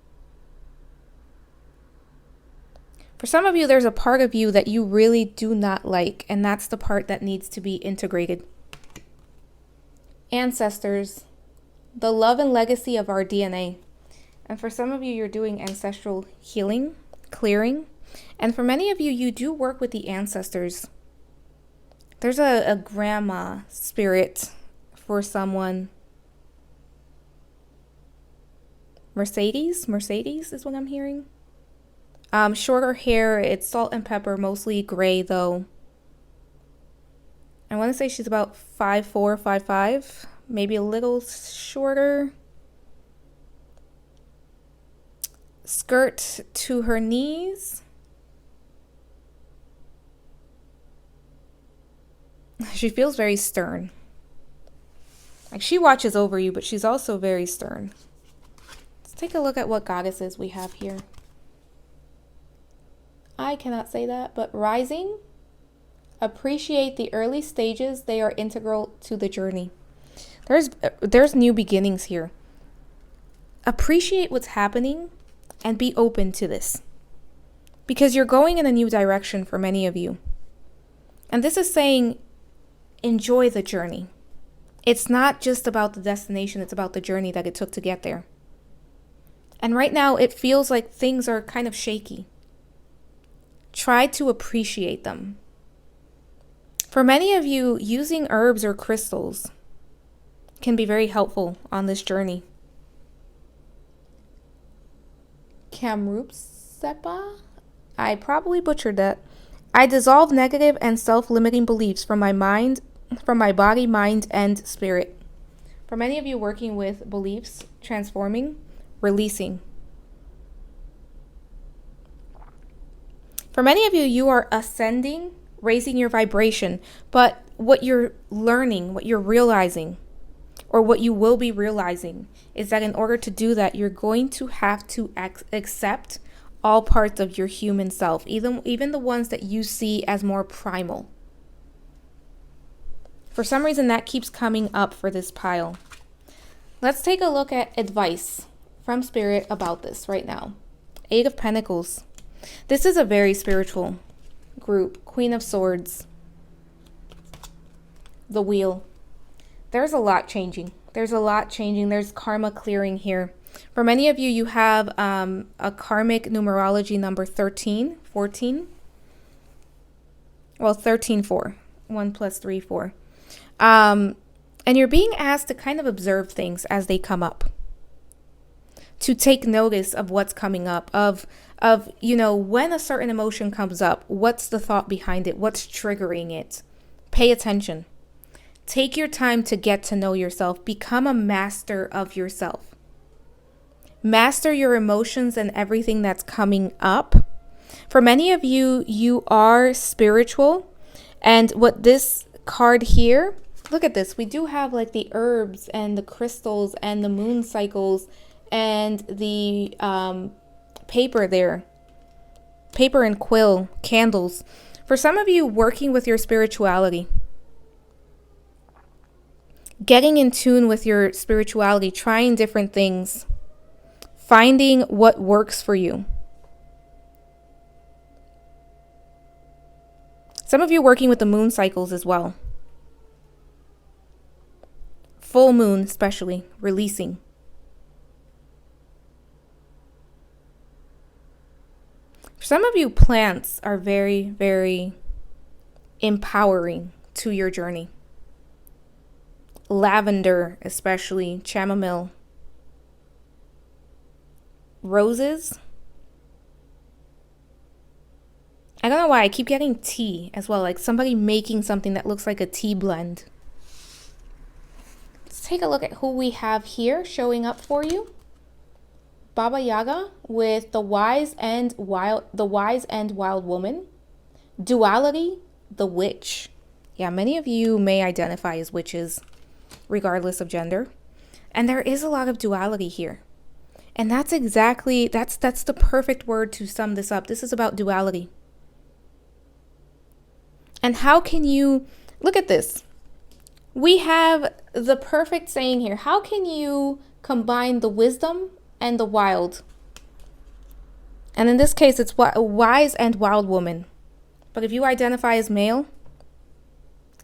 For some of you, there's a part of you that you really do not like, and that's the part that needs to be integrated. Ancestors, the love and legacy of our DNA. And for some of you, you're doing ancestral healing, clearing. And for many of you, you do work with the ancestors. There's a grandma spirit for someone. Mercedes is what I'm hearing. Shorter hair, it's salt and pepper, mostly gray though. I want to say she's about 5'4", 5'5", maybe a little shorter. Skirt to her knees. She feels very stern. Like she watches over you, but she's also very stern. Let's take a look at what goddesses we have here. I cannot say that, but rising. Appreciate the early stages. They are integral to the journey. There's new beginnings here. Appreciate what's happening and be open to this. Because you're going in a new direction for many of you. And this is saying, enjoy the journey. It's not just about the destination, it's about the journey that it took to get there. And right now, it feels like things are kind of shaky. Try to appreciate them. For many of you, using herbs or crystals can be very helpful on this journey. Kamrupsepa? I probably butchered that. I dissolve negative and self-limiting beliefs from my body, mind, and spirit. For many of you working with beliefs, transforming, releasing. For many of you, you are ascending, raising your vibration, but what you're learning, what you're realizing, or what you will be realizing is that in order to do that, you're going to have to accept all parts of your human self, even the ones that you see as more primal. For some reason, that keeps coming up for this pile. Let's take a look at advice from Spirit about this right now. 8 of Pentacles. This is a very spiritual group. Queen of Swords. The Wheel. There's a lot changing. There's karma clearing here. For many of you, you have a karmic numerology number 13, 14. Well, 13, 4. 1 plus 3, 4. And you're being asked to kind of observe things as they come up. to take notice of what's coming up, of when a certain emotion comes up, what's the thought behind it, what's triggering it. Pay attention. Take your time to get to know yourself. Become a master of yourself. Master your emotions and everything that's coming up. For many of you, you are spiritual. And what this card here, look at this. We do have like the herbs and the crystals and the moon cycles and the paper there. Paper and quill, candles. For some of you, working with your spirituality. Getting in tune with your spirituality, trying different things. Finding what works for you. Some of you working with the moon cycles as well. Full moon especially, releasing. For some of you, plants are very, very empowering to your journey. Lavender especially, chamomile. Roses. I don't know why I keep getting tea as well, like somebody making something that looks like a tea blend. Let's take a look at who we have here showing up for you. Baba Yaga with the wise and wild woman. Duality, the witch. Yeah, many of you may identify as witches, regardless of gender. And there is a lot of duality here. And that's the perfect word to sum this up. This is about duality. And how can you, look at this. We have the perfect saying here. How can you combine the wisdom and the wild? And in this case, it's a wise and wild woman. But if you identify as male,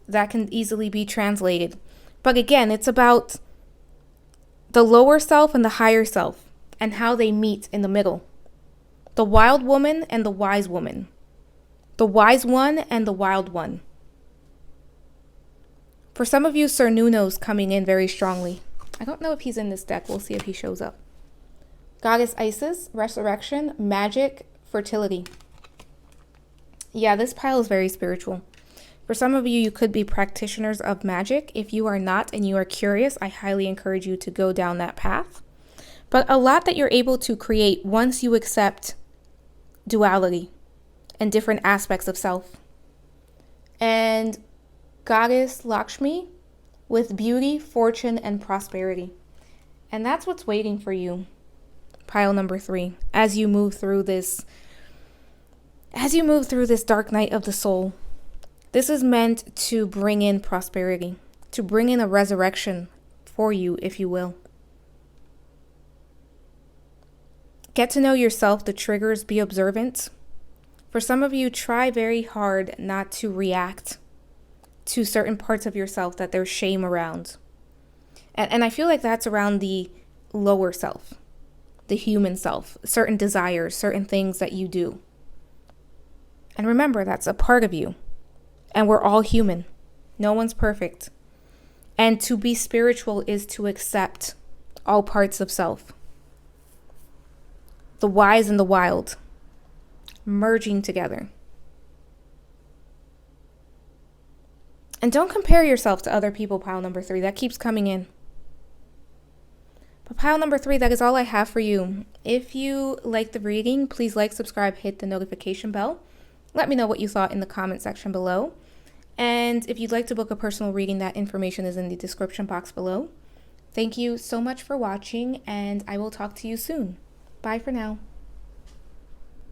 that can easily be translated. But again, it's about the lower self and the higher self and how they meet in the middle. The wild woman and the wise woman. The wise one and the wild one. For some of you, Sir Nuno's coming in very strongly. I don't know if he's in this deck. We'll see if he shows up. Goddess Isis, resurrection, magic, fertility. Yeah, this pile is very spiritual. For some of you, you could be practitioners of magic. If you are not and you are curious, I highly encourage you to go down that path. But a lot that you're able to create once you accept duality and different aspects of self. And Goddess Lakshmi with beauty, fortune, and prosperity. And that's what's waiting for you, pile number 3, as you move through this dark night of the soul. This is meant to bring in prosperity, to bring in a resurrection for you, if you will. Get to know yourself, the triggers, be observant. For some of you, try very hard not to react to certain parts of yourself that there's shame around. And I feel like that's around the lower self, the human self, certain desires, certain things that you do. And remember, that's a part of you. And we're all human. No one's perfect. And to be spiritual is to accept all parts of self. The wise and the wild, merging together. And don't compare yourself to other people, pile number 3. That keeps coming in. But pile number 3, that is all I have for you. If you like the reading, please like, subscribe, hit the notification bell. Let me know what you thought in the comment section below. And if you'd like to book a personal reading, that information is in the description box below. Thank you so much for watching, and I will talk to you soon. Bye for now.